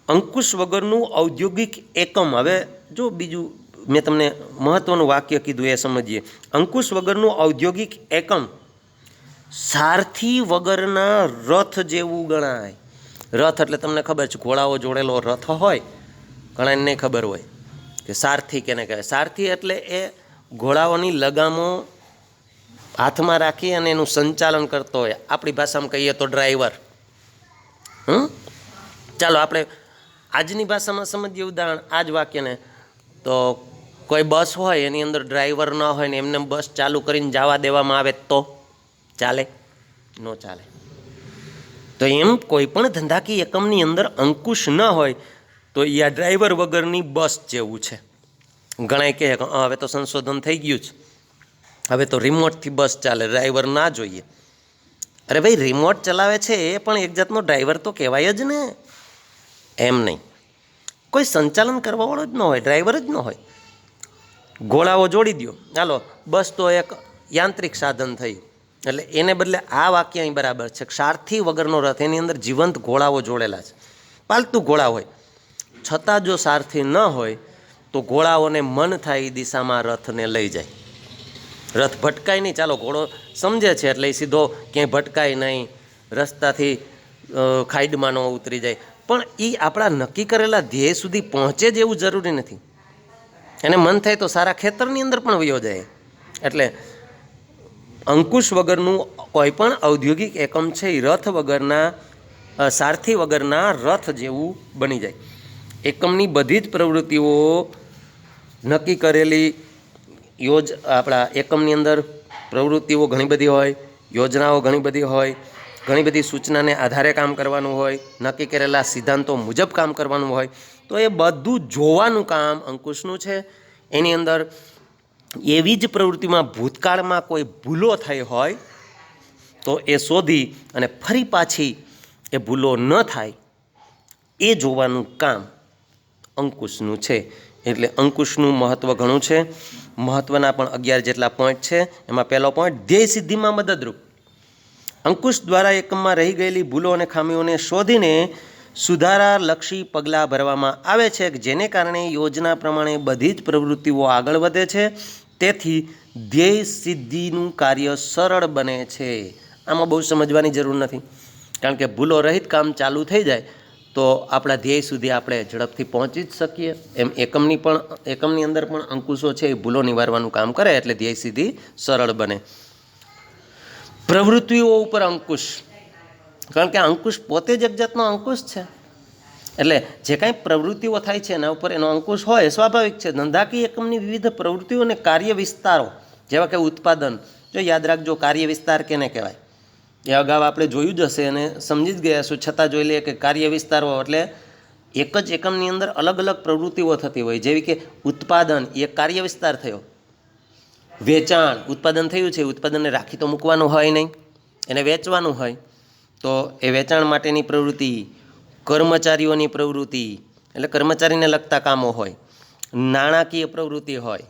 અંકુશ વગરનું ઔદ્યોગિક એકમ. હવે જો બીજું મેં તમને મહત્ત્વનું વાક્ય કીધું એ સમજીએ. અંકુશ વગરનું ઔદ્યોગિક એકમ સારથી વગરના રથ જેવું ગણાય. રથ એટલે તમને ખબર છે, ઘોડાઓ જોડેલો રથ હોય. ઘણાને નહીં ખબર હોય કે સારથી કેને કહેવાય. સારથી એટલે એ ઘોડાઓની લગામો હાથમાં રાખી અને એનું સંચાલન કરતો હોય. આપણી ભાષામાં કહીએ તો ડ્રાઈવર. ચાલો આપણે આજની ભાષામાં સમજીએ ઉદાહરણ આ જ વાક્યને. તો કોઈ બસ હોય એની અંદર ડ્રાઈવર ન હોય ને એમને બસ ચાલુ કરીને જવા દેવામાં આવે તો ચાલે? ન ચાલે. તો એમ કોઈ પણ ધંધાકીય એકમની અંદર અંકુશ ન હોય તો એ આ ડ્રાઈવર વગરની બસ જેવું છે. ઘણાય કહે કે હવે તો સંશોધન થઈ ગયું છે, હવે તો રિમોટથી બસ ચાલે, ડ્રાઈવર ના જોઈએ. અરે ભાઈ, રિમોટ ચલાવે છે એ પણ એક જાતનો ડ્રાઈવર તો કહેવાય જ ને. એમ નહીં, કોઈ સંચાલન કરવાવાળો જ ન હોય, ડ્રાઈવર જ ન હોય. ઘોડાઓ જોડી દો, ચાલો બસ તો એક યાંત્રિક સાધન થયું. એટલે એને બદલે આ વાક્ય અહીં બરાબર છે. સારથી વગરનો રથ, એની અંદર જીવંત ઘોડાઓ જોડેલા છે, પાલતુ ઘોડા હોય. છતાં જો સારથી ન હોય તો ઘોડાઓને મન થાય એ દિશામાં રથને લઈ જાય. રથ ભટકાય નહીં. ચાલો ઘોડો સમજે છે એટલે એ સીધો ક્યાંય ભટકાય નહીં, રસ્તાથી ખાઈડમાં ન ઉતરી જાય. પણ એ આપણા નક્કી કરેલા ધ્યેય સુધી પહોંચે જ એવું જરૂરી નથી. એને મન થાય તો સારા ખેતરની અંદર પણ વયો જાય. એટલે અંકુશ વગરનું કોઈ પણ ઔદ્યોગિક એકમ છે એ રથ વગરના, સારથી વગરના રથ જેવું બની જાય. એકમની બધી જ પ્રવૃત્તિઓ, નક્કી કરેલી આપણા એકમની અંદર પ્રવૃત્તિઓ ઘણી બધી હોય, યોજનાઓ ઘણી બધી હોય, ઘણી બધી સૂચનાને આધારે કામ કરવાનું હોય, નક્કી કરેલા સિદ્ધાંતો મુજબ કામ કરવાનું હોય. તો એ બધું જોવાનું કામ અંકુશનું છે. એની અંદર એવી જ પ્રવૃત્તિમાં ભૂતકાળમાં કોઈ ભૂલો થઈ હોય તો એ શોધી અને ફરી પાછી એ ભૂલો ન થાય એ જોવાનું કામ અંકુશનું છે. એટલે અંકુશનું મહત્ત્વ ઘણું છે. મહત્ત્વના પણ 11 જેટલા પોઈન્ટ છે. એમાં પહેલો પોઈન્ટ, ધ્યેય સિદ્ધિમાં મદદરૂપ. અંકુશ દ્વારા એકમમાં રહી ગયેલી ભૂલો અને ખામીઓને શોધીને સુધારાલક્ષી પગલાં ભરવામાં આવે છે, જેને કારણે યોજના પ્રમાણે બધી જ પ્રવૃત્તિઓ આગળ વધે છે. તેથી ધ્યેય સિદ્ધિનું કાર્ય સરળ બને છે. આમાં બહુ સમજવાની જરૂર નથી, કારણ કે ભૂલો રહિત કામ ચાલુ થઈ જાય તો આપણા ધ્યેય સુધી આપણે ઝડપથી પહોંચી જ શકીએ. એમ એકમની અંદર પણ અંકુશો છે એ ભૂલો નિવારવાનું કામ કરે એટલે ધ્યેય સિદ્ધિ સરળ બને. પ્રવૃત્તિઓ ઉપર અંકુશ, કારણ કે અંકુશ પોતે જ એક જાતનો અંકુશ છે. એટલે જે કાંઈ પ્રવૃત્તિઓ થાય છે એના ઉપર એનો અંકુશ હોય, સ્વાભાવિક છે. ધંધાકીય એકમની વિવિધ પ્રવૃત્તિઓ અને કાર્ય વિસ્તારો, જેવા કે ઉત્પાદન. જો યાદ રાખજો, કાર્ય વિસ્તાર કેને કહેવાય એ અગાઉ આપણે જોયું જ હશે અને સમજી જ ગયા છું, છતાં જોઈ લઈએ કે કાર્ય વિસ્તારો એટલે એક જ એકમની અંદર અલગ અલગ પ્રવૃત્તિઓ થતી હોય. જેવી કે ઉત્પાદન એ એક કાર્ય વિસ્તાર થયો. વેચાણ, ઉત્પાદન થયું છે, ઉત્પાદનને રાખી તો મૂકવાનું હોય નહીં, એને વેચવાનું હોય. તો એ વેચાણ માટેની પ્રવૃત્તિ. કર્મચારીઓની પ્રવૃત્તિ એટલે કર્મચારીને લગતા કામો હોય. નાણાકીય પ્રવૃત્તિ હોય.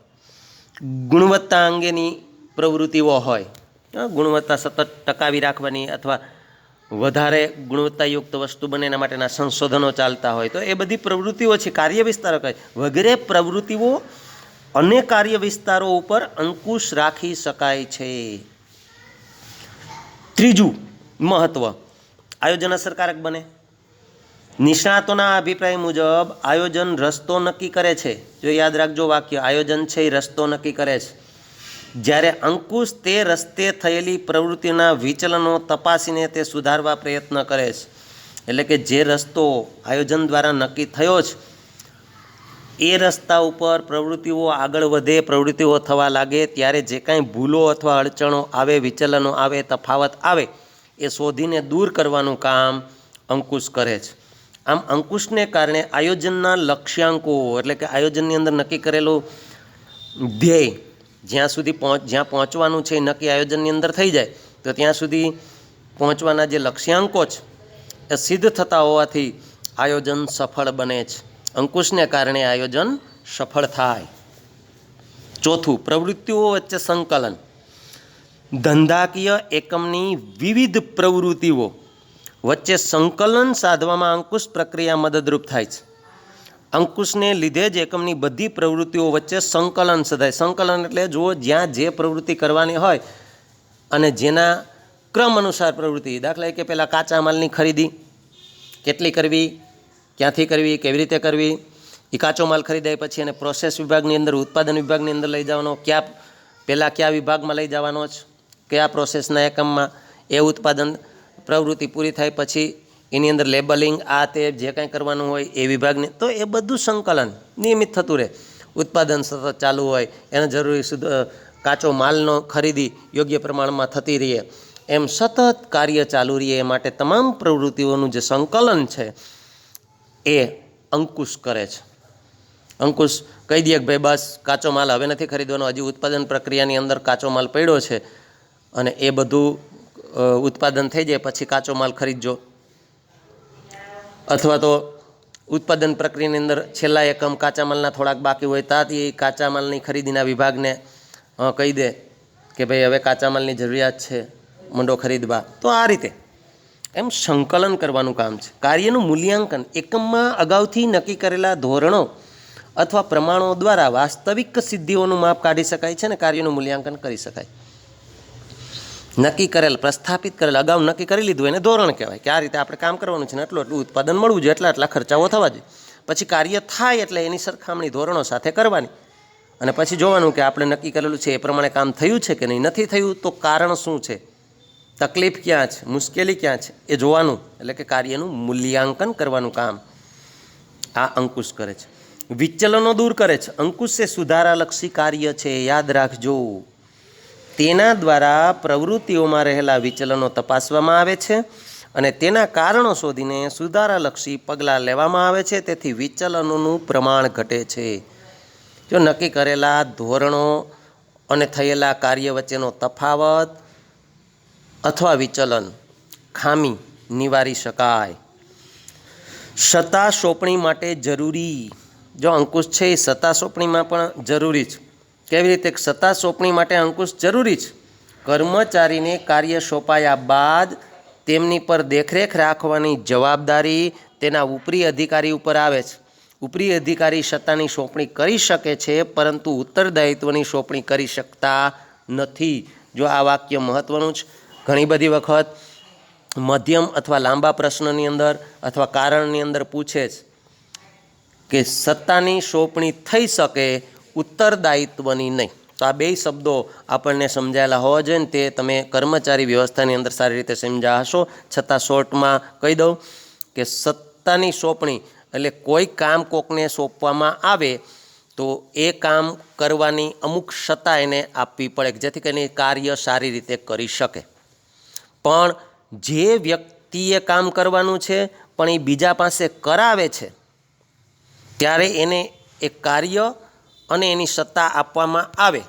ગુણવત્તા અંગેની પ્રવૃત્તિઓ હોય. ગુણવત્તા સતત ટકાવી રાખવાની અથવા વધારે ગુણવત્તાયુક્ત વસ્તુ બને એના માટેના સંશોધનો ચાલતા હોય. તો એ બધી પ્રવૃત્તિઓ છે, કાર્ય વિસ્તારો કહે. વગેરે પ્રવૃત્તિઓ અને કાર્ય વિસ્તારો ઉપર અંકુશ રાખી શકાય છે. ત્રીજું મહત્વ, આયોજન અસરકારક બને. નિષ્ણાતોના અભિપ્રાય મુજબ આયોજન રસ્તો નક્કી કરે છે. જો યાદ રાખજો વાક્ય, આયોજન છે એ રસ્તો નક્કી કરે છે. જ્યારે અંકુશ તે રસ્તે થયેલી પ્રવૃત્તિના વિચલનો તપાસીને તે સુધારવા પ્રયત્ન કરે છે. એટલે કે જે રસ્તો આયોજન દ્વારા નક્કી થયો છે એ રસ્તા ઉપર પ્રવૃત્તિઓ આગળ વધે, પ્રવૃત્તિઓ થવા લાગે ત્યારે જે કાંઈ ભૂલો અથવા અડચણો આવે, વિચલનો આવે, તફાવત આવે એ શોધીને દૂર કરવાનું કામ અંકુશ કરે છે. આમ અંકુશને કારણે આયોજનના લક્ષ્યાંકો એટલે કે આયોજનની અંદર નક્કી કરેલું ધ્યેય જ્યાં પહોંચવાનું છે એ નક્કી આયોજનની અંદર થઈ જાય તો ત્યાં સુધી પહોંચવાના જે લક્ષ્યાંકો છે એ સિદ્ધ થતા હોવાથી આયોજન સફળ બને છે. અંકુશને કારણે આયોજન સફળ થાય. ચોથું, પ્રવૃત્તિઓ વચ્ચે સંકલન. ધંધાકીય એકમની વિવિધ પ્રવૃત્તિઓ વચ્ચે સંકલન સાધવામાં અંકુશ પ્રક્રિયા મદદરૂપ થાય છે. અંકુશને લીધે જ એકમની બધી પ્રવૃત્તિઓ વચ્ચે સંકલન સધાય. સંકલન એટલે જુઓ, જ્યાં જે પ્રવૃત્તિ કરવાની હોય અને જેના ક્રમ અનુસાર પ્રવૃત્તિ, દાખલા તરીકે પહેલાં કાચા માલની ખરીદી કેટલી કરવી, ક્યાંથી કરવી, કેવી રીતે કરવી, એ કાચો માલ ખરીદાય પછી એને પ્રોસેસ વિભાગની અંદર, ઉત્પાદન વિભાગની અંદર લઈ જવાનો, પહેલાં કયા વિભાગમાં લઈ જવાનો છે, કયા પ્રોસેસના એકમમાં, એ ઉત્પાદન પ્રવૃત્તિ પૂરી થાય પછી એની અંદર લેબલિંગ, આ તે જે કાંઈ કરવાનું હોય એ વિભાગને, તો એ બધું સંકલન નિયમિત થતું રહે. ઉત્પાદન સતત ચાલુ હોય, એને જરૂરી કાચો માલનો ખરીદી યોગ્ય પ્રમાણમાં થતી રહે, એમ સતત કાર્ય ચાલુ રહે. એ માટે તમામ પ્રવૃત્તિઓનું જે સંકલન છે એ અંકુશ કરે છે. અંકુશ કહી દે કે ભાઈ બસ કાચો માલ હવે નથી ખરીદવાનો, હજી ઉત્પાદન પ્રક્રિયાની અંદર કાચો માલ પડ્યો છે અને એ બધું ઉત્પાદન થઈ જાય પછી કાચો માલ ખરીદજો. અથવા તો ઉત્પાદન પ્રક્રિયાની અંદર છેલ્લા એકમ કાચા માલના થોડાક બાકી હોય ત્યાંથી કાચા માલની ખરીદીના વિભાગને કહી દે કે ભાઈ હવે કાચા માલની જરૂરિયાત છે, મંડો ખરીદવા. તો આ રીતે એમ સંકલન કરવાનું કામ છે. કાર્યનું મૂલ્યાંકન. એકમમાં અગાઉથી નક્કી કરેલા ધોરણો અથવા પ્રમાણો દ્વારા વાસ્તવિક સિદ્ધિઓનું માપ કાઢી શકાય છે અને કાર્યનું મૂલ્યાંકન કરી શકાય. નક્કી કરેલ, પ્રસ્થાપિત કરેલ, અગાઉ નક્કી કરી લીધું એને ધોરણ કહેવાય કે આ રીતે આપણે કામ કરવાનું છે ને એટલું ઉત્પાદન મળવું જોઈએ, એટલા ખર્ચાઓ થવા જોઈએ. પછી કાર્ય થાય એટલે એની સરખામણી ધોરણો સાથે કરવાની અને પછી જોવાનું કે આપણે નક્કી કરેલું છે એ પ્રમાણે કામ થયું છે કે નહીં. નથી થયું તો કારણ શું છે, તકલીફ ક્યાં છે, મુશ્કેલી ક્યાં છે એ જોવાનું. એટલે કે કાર્યનું મૂલ્યાંકન કરવાનું કામ આ અંકુશ કરે છે. વિચલનો દૂર કરે છે. અંકુશ એ સુધારાલક્ષી કાર્ય છે, યાદ રાખજો. તેના દ્વારા પ્રવૃત્તિઓમાં રહેલા વિચલનો તપાસવામાં આવે છે અને તેના કારણો શોધીને સુધારાલક્ષી પગલાં લેવામાં આવે છે. તેથી વિચલનોનું પ્રમાણ ઘટે છે. જો નક્કી કરેલા ધોરણો અને થયેલા કાર્ય વચ્ચેનો તફાવત અથવા વિચલન, ખામી નિવારી શકાય. સત્તા સોંપણી માટે જરૂરી. જો અંકુશ છે એ સત્તા સોંપણીમાં પણ જરૂરી છે. કેવી રીતે? સત્તા સોંપણી માટે અંકુશ જરૂરી છે. કર્મચારીને કાર્ય સોંપાયા બાદ તેમની પર દેખરેખ રાખવાની જવાબદારી તેના ઉપરી અધિકારી ઉપર આવે છે. ઉપરી અધિકારી સત્તાની સોંપણી કરી શકે છે પરંતુ ઉત્તરદાયિત્વની સોંપણી કરી શકતા નથી. જો આ વાક્ય મહત્ત્વનું છે. ઘણી બધી વખત મધ્યમ અથવા લાંબા પ્રશ્નની અંદર અથવા કારણની અંદર પૂછે છે કે સત્તાની સોંપણી થઈ શકે, ઉત્તરદાયિત્વની નહીં. તો આ બે શબ્દો આપણને સમજાયેલા હોવા જોઈએ ને તે તમે કર્મચારી વ્યવસ્થાની અંદર સારી રીતે સમજ્યા હશો. છતાં શોર્ટમાં કહી દઉં કે સત્તાની સોંપણી એટલે કોઈ કામ કોકને સોંપવામાં આવે તો એ કામ કરવાની અમુક સત્તા એને આપવી પડે જેથી કરીને કાર્ય સારી રીતે કરી શકે. પણ જે વ્યક્તિએ કામ કરવાનું છે પણ એ બીજા પાસે કરાવે છે ત્યારે એને એ કાર્ય અને એની સત્તા આપવામાં આવે.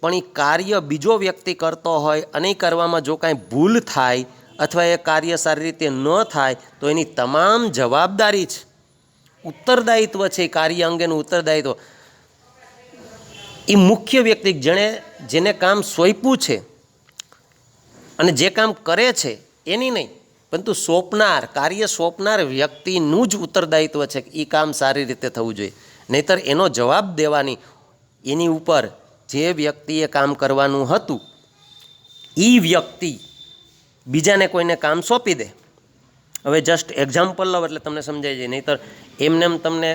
પણ એ કાર્ય બીજો વ્યક્તિ કરતો હોય અને એ કરવામાં જો કાંઈ ભૂલ થાય અથવા એ કાર્ય સારી રીતે ન થાય તો એની તમામ જવાબદારી છે, ઉત્તરદાયિત્વ છે, એ કાર્ય અંગેનું ઉત્તરદાયિત્વ એ મુખ્ય વ્યક્તિ જેને કામ સોંપ્યું છે અને જે કામ કરે છે એની નહીં, પરંતુ સોંપનાર, કાર્ય સોંપનાર વ્યક્તિનું જ ઉત્તરદાયિત્વ છે કે એ કામ સારી રીતે થવું જોઈએ. નહીંતર એનો જવાબ દેવાની એની ઉપર જે વ્યક્તિએ કામ કરવાનું હતું એ વ્યક્તિ બીજાને કોઈને કામ સોંપી દે હવે જસ્ટ એક્ઝામ્પલ લો એટલે તમને સમજાઈ જાય, નહીંતર એમને એમ તમને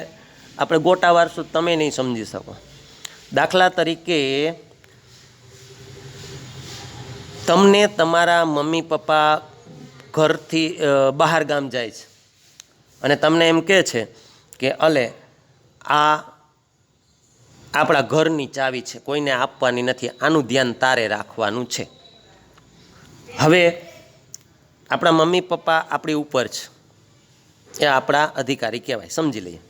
આપણે ગોટા વારશું તમે નહીં સમજી શકો. દાખલા તરીકે તમને તમારા મમ્મી પપ્પા ઘરથી બહાર ગામ જાય છે અને તમને એમ કહે છે કે અલે આ આપણા ઘરની ચાવી છે, કોઈને આપવાની નથી, આનું ધ્યાન તારે રાખવાનું છે. હવે આપણા મમ્મી પપ્પા આપણી ઉપર છે, એ આપણા અધિકારી કહેવાય, સમજી લઈએ.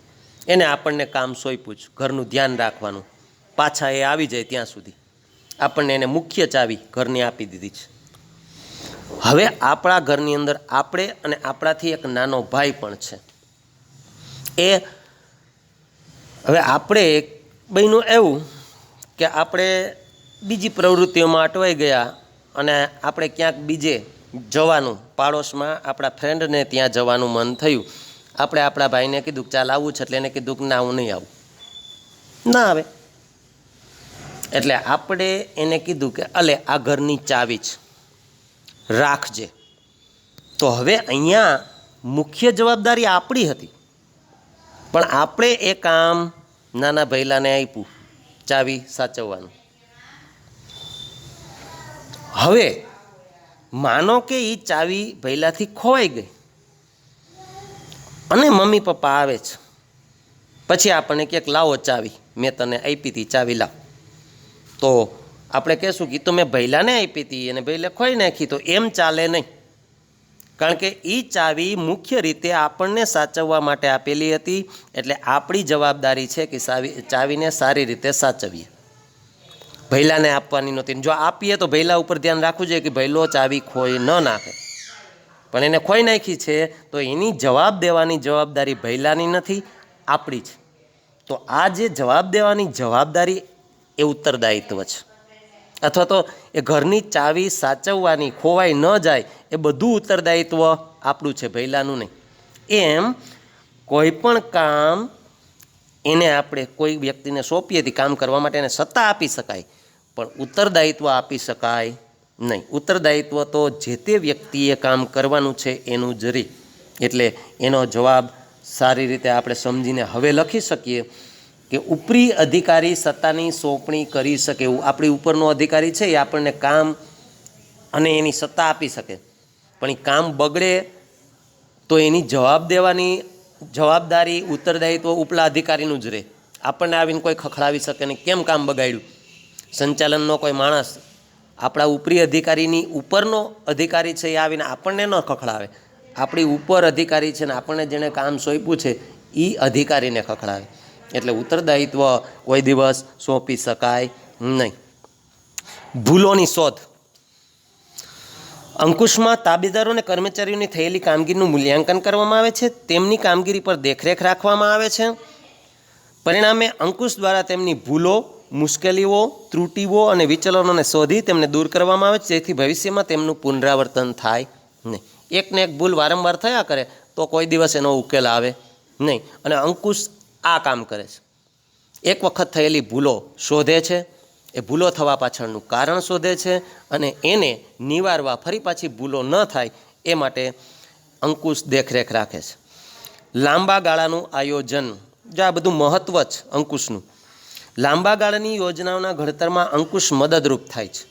એને આપણને કામ સોંપ્યું છે ઘરનું ધ્યાન રાખવાનું, પાછા એ આવી જાય ત્યાં સુધી આપણને એને મુખ્ય ચાવી ઘરની આપી દીધી છે. હવે આપણા ઘરની અંદર આપણે અને આપણાથી એક નાનો ભાઈ પણ છે. એ હવે આપણે બન્યું એવું કે આપણે બીજી પ્રવૃત્તિઓમાં અટવાઈ ગયા અને આપણે ક્યાંક બીજે જવાનું, પાડોશમાં આપણા ફ્રેન્ડને ત્યાં જવાનું મન થયું. આપણે આપણા ભાઈને કીધું ચાલ આવવું છે, એટલે એને કીધું કે ના હું નહીં આવું, ના આવે. એટલે આપણે એને કીધું કે અલે આ ઘરની ચાવી છે, રાખજે. તો હવે અહીંયા મુખ્ય જવાબદારી આપણી હતી, પણ આપણે એ કામ નાના ભૈલાને આપ્યું, ચાવી સાચવવાનું. હવે માનો કે એ ચાવી ભૈલાથી ખોવાઈ ગઈ અને મમ્મી પપ્પા આવે છે, પછી આપણને ક્યાંક લાવો ચાવી, મેં તને આપી હતી ચાવી લાવ. તો આપણે કહેશું કે તો મેં ભૈલાને આપી હતી અને ભૈલે ખોઈ નાખી, તો એમ ચાલે નહીં. કારણ કે એ ચાવી મુખ્ય રીતે આપણને સાચવવા માટે આપેલી હતી, એટલે આપણી જવાબદારી છે કે ચાવીને સારી રીતે સાચવીએ. ભૈલાને આપવાની નહોતી. જો આપીએ તો ભૈલા ઉપર ધ્યાન રાખવું જોઈએ કે ભૈલો ચાવી ખોઈ ન નાખે, પણ એને ખોઈ નાખી છે તો એની જવાબ દેવાની જવાબદારી ભૈલાની નથી, આપણી છે. તો આ જે જવાબ દેવાની જવાબદારી એ ઉત્તરદાયિત્વ છે, અથવા તો એ ઘરની ચાવી સાચવવાની, ખોવાઈ ન જાય એ બધું ઉત્તરદાયિત્વ આપણું છે, ભૈલાનું નહીં. એમ કોઈ પણ કામ એને આપણે કોઈ વ્યક્તિને સોંપીએ હતી કામ કરવા માટે, એને સત્તા આપી શકાય પણ ઉત્તરદાયિત્વ આપી શકાય નહીં. ઉત્તરદાયિત્વ તો જે તે વ્યક્તિએ કામ કરવાનું છે એનું જ રહે. એટલે એનો જવાબ સારી રીતે આપણે સમજીને હવે લખી શકીએ કે ઉપરી અધિકારી સત્તાની સોંપણી કરી શકે એવું આપણી ઉપરનો અધિકારી છે, એ આપણને કામ અને એની સત્તા આપી શકે, પણ એ કામ બગડે તો એની જવાબ દેવાની જવાબદારી ઉત્તરદાયિત્વ ઉપલા અધિકારીનું જ રહે. આપણને આવીને કોઈ ખખડાવી શકે નહીં, કેમ કામ બગાડ્યું. સંચાલનનો કોઈ માણસ આપણા ઉપરી અધિકારીની ઉપરનો અધિકારી છે, એ આવીને આપણને ન ખખડાવે. આપણી ઉપર અધિકારી છે ને આપણને જેણે કામ સોંપ્યું છે એ અધિકારીને ખખડાવે. એટલે ઉત્તરદાયિત્વ કોઈ દિવસ સોંપી શકાય નહીં. ભૂલોની શોધ. અંકુશમાં તાબેદારો અને કર્મચારીઓની થયેલી કામગીરીનું મૂલ્યાંકન કરવામાં આવે છે, તેમની કામગીરી પર દેખરેખ રાખવામાં આવે છે. પરિણામે અંકુશ દ્વારા તેમની ભૂલો, મુશ્કેલીઓ, ત્રુટીઓ અને વિચલનોને શોધી તેમને દૂર કરવામાં આવે છે, જેથી ભવિષ્યમાં તેમનું પુનરાવર્તન થાય નહીં. એકને એક ભૂલ વારંવાર થયા કરે તો કોઈ દિવસ એનો ઉકેલ આવે નહીં. અને અંકુશ આ કામ કરે છે, એક વખત થયેલી ભૂલો શોધે છે, એ ભૂલો થવા પાછળનું કારણ શોધે છે અને એને નિવારવા ફરી પાછી ભૂલો ન થાય એ માટે અંકુશ દેખરેખ રાખે છે. લાંબા ગાળાનું આયોજન. જો આ બધું મહત્ત્વ છે અંકુશનું. લાંબા ગાળાની યોજનાઓના ઘડતરમાં અંકુશ મદદરૂપ થાય છે.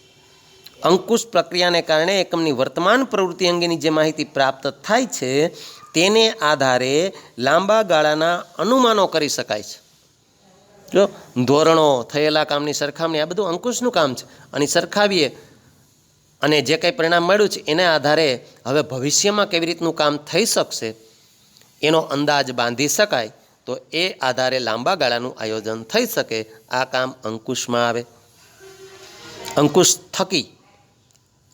અંકુશ પ્રક્રિયાને કારણે એકમની વર્તમાન પ્રવૃત્તિ અંગેની જે માહિતી પ્રાપ્ત થાય છે તેને આધારે લાંબા ગાળાના અનુમાનો કરી શકાય છે. જો ધોરણો, થયેલા કામની સરખામણી, આ બધું અંકુશનું કામ છે. અને સરખાવીએ અને જે કંઈ પરિણામ મળ્યું છે એના આધારે હવે ભવિષ્યમાં કેવી રીતનું કામ થઈ શકશે એનો અંદાજ બાંધી શકાય. તો એ આધારે લાંબા ગાળાનું આયોજન થઈ શકે. આ કામ અંકુશમાં આવે. અંકુશ થકી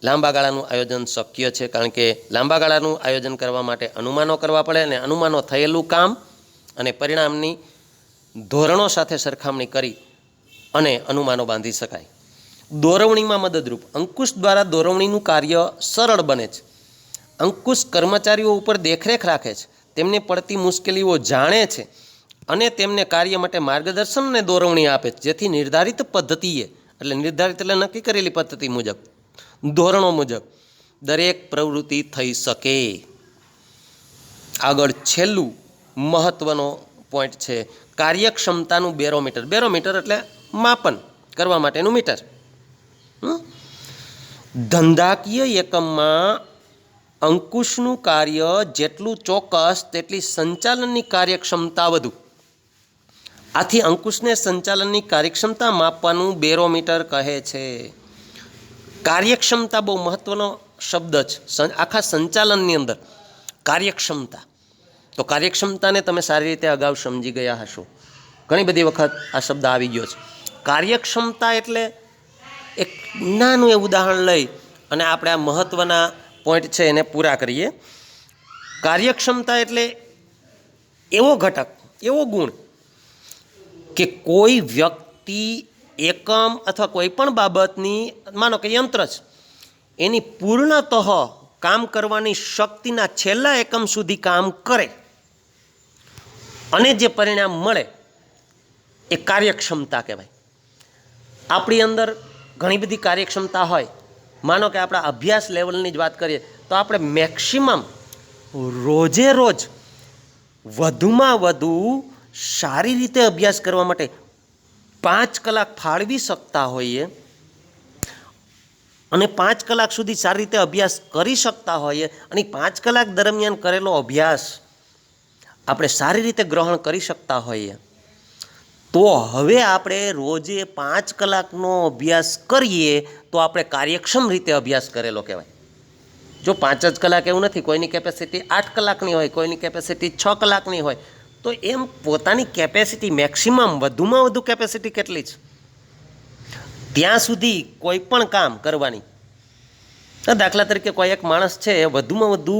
લાંબા ગાળાનું આયોજન શક્ય છે, કારણ કે લાંબા ગાળાનું આયોજન કરવા માટે અનુમાનો કરવા પડે અને અનુમાનો થયેલું કામ અને પરિણામની ધોરણો સાથે સરખામણી કરી અને અનુમાનો બાંધી શકાય. દોરવણીમાં મદદરૂપ. અંકુશ દ્વારા દોરવણીનું કાર્ય સરળ બને છે. અંકુશ કર્મચારીઓ ઉપર દેખરેખ રાખે છે, તેમને પડતી મુશ્કેલીઓ જાણે છે અને તેમને કાર્ય માટે માર્ગદર્શન અને દોરવણી આપે છે, જેથી નિર્ધારિત પદ્ધતિએ, એટલે નિર્ધારિત એટલે નક્કી કરેલી પદ્ધતિ મુજબ, ધોરણો મુજબ દરેક પ્રવૃત્તિ થઈ શકે. આગળ છેલ્લું મહત્ત્વનો પોઈન્ટ છે કાર્યક્ષમતાનું બેરોમીટર. બેરોમીટર એટલે માપન કરવા માટેનું મીટર. ધંધાકીય એકમમાં અંકુશનું કાર્ય જેટલું ચોક્કસ તેટલી સંચાલનની કાર્યક્ષમતા વધુ. આથી અંકુશને સંચાલનની કાર્યક્ષમતા માપવાનું બેરોમીટર કહે છે. કાર્યક્ષમતા બહુ મહત્વનો શબ્દ છે આખા સંચાલનની અંદર. કાર્યક્ષમતા, તો કાર્યક્ષમતાને તમે સારી રીતે અગાઉ સમજી ગયા હશો. ઘણી બધી વખત આ શબ્દ આવી ગયો છે. કાર્યક્ષમતા એટલે એક નાનું એવું ઉદાહરણ લઈ અને આપણે આ મહત્ત્વના પોઈન્ટ છે એને પૂરા કરીએ. કાર્યક્ષમતા એટલે એવો ઘટક, એવો ગુણ કે કોઈ વ્યક્તિ, એકમ અથવા કોઈ પણ બાબતની, માનો કે યંત્ર છે, એની પૂર્ણતઃ કામ કરવાની શક્તિના છેલ્લા એકમ સુધી કામ કરે અને જે પરિણામ મળે એ કાર્યક્ષમતા કહેવાય. આપણી અંદર ઘણી બધી કાર્યક્ષમતા હોય. માનો કે આપણા અભ્યાસ લેવલની જ વાત કરીએ તો આપણે મેક્સિમમ રોજે રોજ વધુમાં વધુ સારી રીતે અભ્યાસ કરવા માટે 5 કલાક ફાળવી શકતા હોઈએ અને 5 કલાક સુધી સારી રીતે અભ્યાસ કરી શકતા હોઈએ અને 5 કલાક દરમિયાન કરેલો અભ્યાસ આપણે સારી રીતે ગ્રહણ કરી શકતા હોઈએ તો હવે આપણે રોજે 5 કલાકનો અભ્યાસ કરીએ તો આપણે કાર્યક્ષમ રીતે અભ્યાસ કરેલો કહેવાય. જો 5 જ કલાક એવું નથી, કોઈની કેપેસિટી 8 કલાકની હોય, કોઈની કેપેસિટી 6 કલાકની હોય, તો એમ પોતાની કેપેસિટી મેક્સિમમ વધુમાં વધુ કેપેસિટી કેટલી છે ત્યાં સુધી કોઈ પણ કામ કરવાની. દાખલા તરીકે કોઈ એક માણસ છે એ વધુમાં વધુ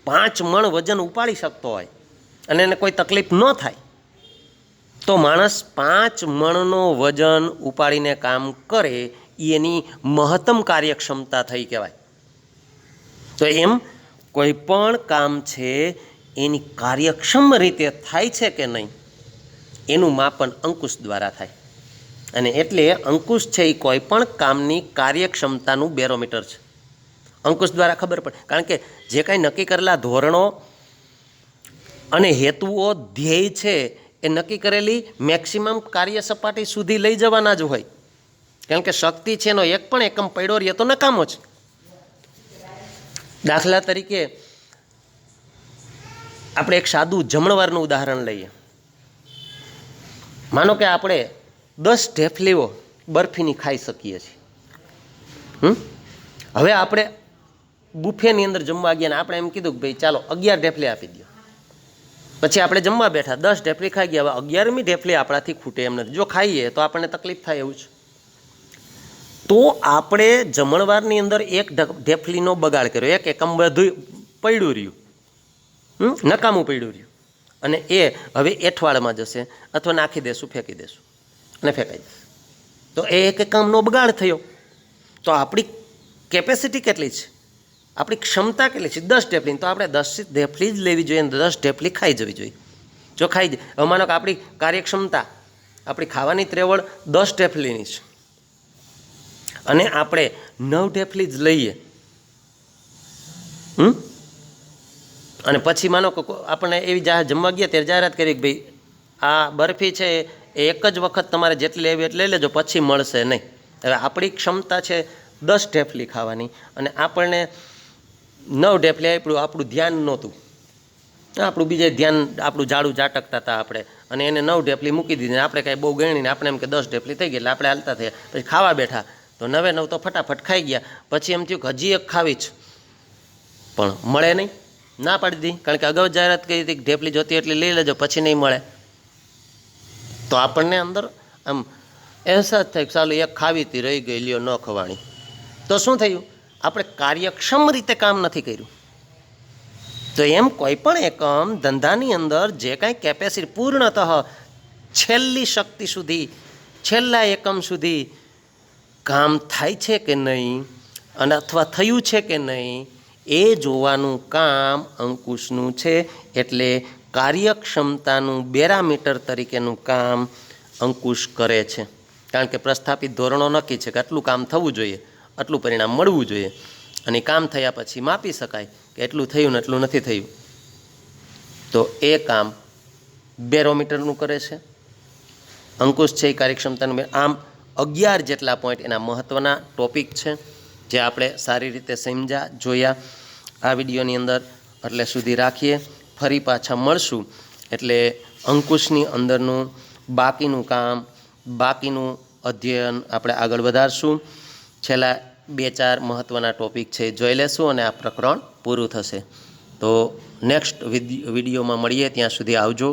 5 મણ વજન ઉપાડી શકતો હોય અને એને કોઈ તકલીફ ન થાય તો માણસ 5 મણનો વજન ઉપાડીને કામ કરે એની મહત્તમ કાર્યક્ષમતા થઈ કહેવાય. તો એમ કોઈ પણ કામ છે એની કાર્યક્ષમ રીતે થાય છે કે નહીં એનું માપન અંકુશ દ્વારા થાય. અને એટલે અંકુશ છે એ કોઈ પણ કામની કાર્યક્ષમતાનું બેરોમીટર છે. અંકુશ દ્વારા ખબર પડે, કારણ કે જે કાંઈ નક્કી કરેલા ધોરણો અને હેતુઓ, ધ્યેય છે એ નક્કી કરેલી મેક્સિમમ કાર્ય સપાટી સુધી લઈ જવાના જ હોય. કારણ કે શક્તિ છે એનો એક પણ એકમ પડ્યો રહે તો નકામો છે. દાખલા તરીકે આપણે એક સાદું જમણવારનું ઉદાહરણ લઈએ. માનો કે આપણે 10 ઢેફલીઓ બરફીની ખાઈ શકીએ છીએ. હવે આપણે બુફેની અંદર જમવા ગયા ને આપણે એમ કીધું કે ભાઈ ચાલો 11 ઢેફલી આપી દો. પછી આપણે જમવા બેઠા, 10 ઢેફલી ખાઈ ગયા. હવે 11મી ઢેફલી આપણાથી ખૂટે એમ નથી. જો ખાઈએ તો આપણને તકલીફ થાય એવું છે. તો આપણે જમણવારની અંદર એક ઢેફલીનો બગાડ કર્યો, એક એકમ બધું પડ્યું રહ્યું, નકામું પડ્યું રહ્યું, અને એ હવે એઠવાડમાં જશે અથવા નાખી દેશું, ફેંકી દેશું અને ફેંકાઈ જશે. તો એ એક એકમનો બગાડ થયો. તો આપણી કેપેસિટી કેટલી છે, આપણી ક્ષમતા કેટલી છે? 10 ઢેફલી. તો આપણે 10 ઢેફલી જ લેવી જોઈએ અને 10 ઢેફલી ખાઈ જવી જોઈએ. જો ખાઈ જાય, હવે માનો કે આપણી કાર્યક્ષમતા, આપણી ખાવાની ત્રેવડ 10 ઢેફલીની છે અને આપણે 9 ઢેફલી જ લઈએ અને પછી માનો કે આપણને એવી જમવા ગયા ત્યારે જાહેરાત કરી કે ભાઈ આ બરફી છે એ એક જ વખત તમારે જેટલી લેવી એટલે લઈ લેજો, પછી મળશે નહીં. હવે આપણી ક્ષમતા છે 10 ઢેફલી ખાવાની અને આપણને 9 ઢેફલી આપ્યું, આપણું ધ્યાન નહોતું, આપણું બીજે ધ્યાન, આપણું જાડું ઝાટકતા હતા આપણે, અને એને 9 ઢેફલી મૂકી દીધી. આપણે કાંઈ બહુ ગણીને આપણે એમ કે 10 ઢેફલી થઈ ગઈ એટલે આપણે હાલતા થયા. પછી ખાવા બેઠા તો 9 તો ફટાફટ ખાઈ ગયા. પછી એમ થયું કે હજી એક ખાવી જ, પણ મળે નહીં, ના પાડી દીધી. કારણ કે અગાઉ જાહેરાત કરી હતી કે ઢેફલી જોતી એટલી લઈ લેજો, પછી નહીં મળે. તો આપણને અંદર આમ અહેસાસ થાય કે ચાલો એક ખાવી હતી, રહી ગઈ, લ્યો ન ખવાણી. તો શું થયું? આપણે કાર્યક્ષમ રીતે કામ નથી કર્યું. તો એમ કોઈ પણ એકમ ધંધાની અંદર જે કાંઈ કેપેસિટી પૂર્ણતઃ છેલ્લી શક્તિ સુધી, છેલ્લા એકમ સુધી કામ થાય છે કે નહીં અને અથવા થયું છે કે નહીં એ જોવાનું કામ અંકુશનું છે. એટલે કાર્યક્ષમતાનું બેરામીટર તરીકેનું કામ અંકુશ કરે છે. કારણ કે પ્રસ્થાપિત ધોરણો નક્કી છે કે આટલું કામ થવું જોઈએ, આટલું પરિણામ મળવું જોઈએ, અને કામ થયા પછી માપી શકાય કે એટલું થયું ને એટલું નથી થયું. તો એ કામ બેરોમીટરનું કરે છે. અંકુશ છે એ કાર્યક્ષમતાનું. આમ 11 જેટલા પોઈન્ટ એના મહત્ત્વના ટોપિક છે જે આપણે સારી રીતે સમજ્યા જોયા આ વિડીયોની અંદર. એટલે સુધી રાખીએ, ફરી પાછા મળશું એટલે અંકુશની અંદરનું બાકીનું કામ, બાકીનું અધ્યયન આપણે આગળ વધારશું. છેલ્લા 2-4 મહત્ત્વના ટોપિક છે જોઈ લેશું અને આ પ્રકરણ પૂરું થશે. તો નેક્સ્ટ વિડીયોમાં મળીએ, ત્યાં સુધી આવજો.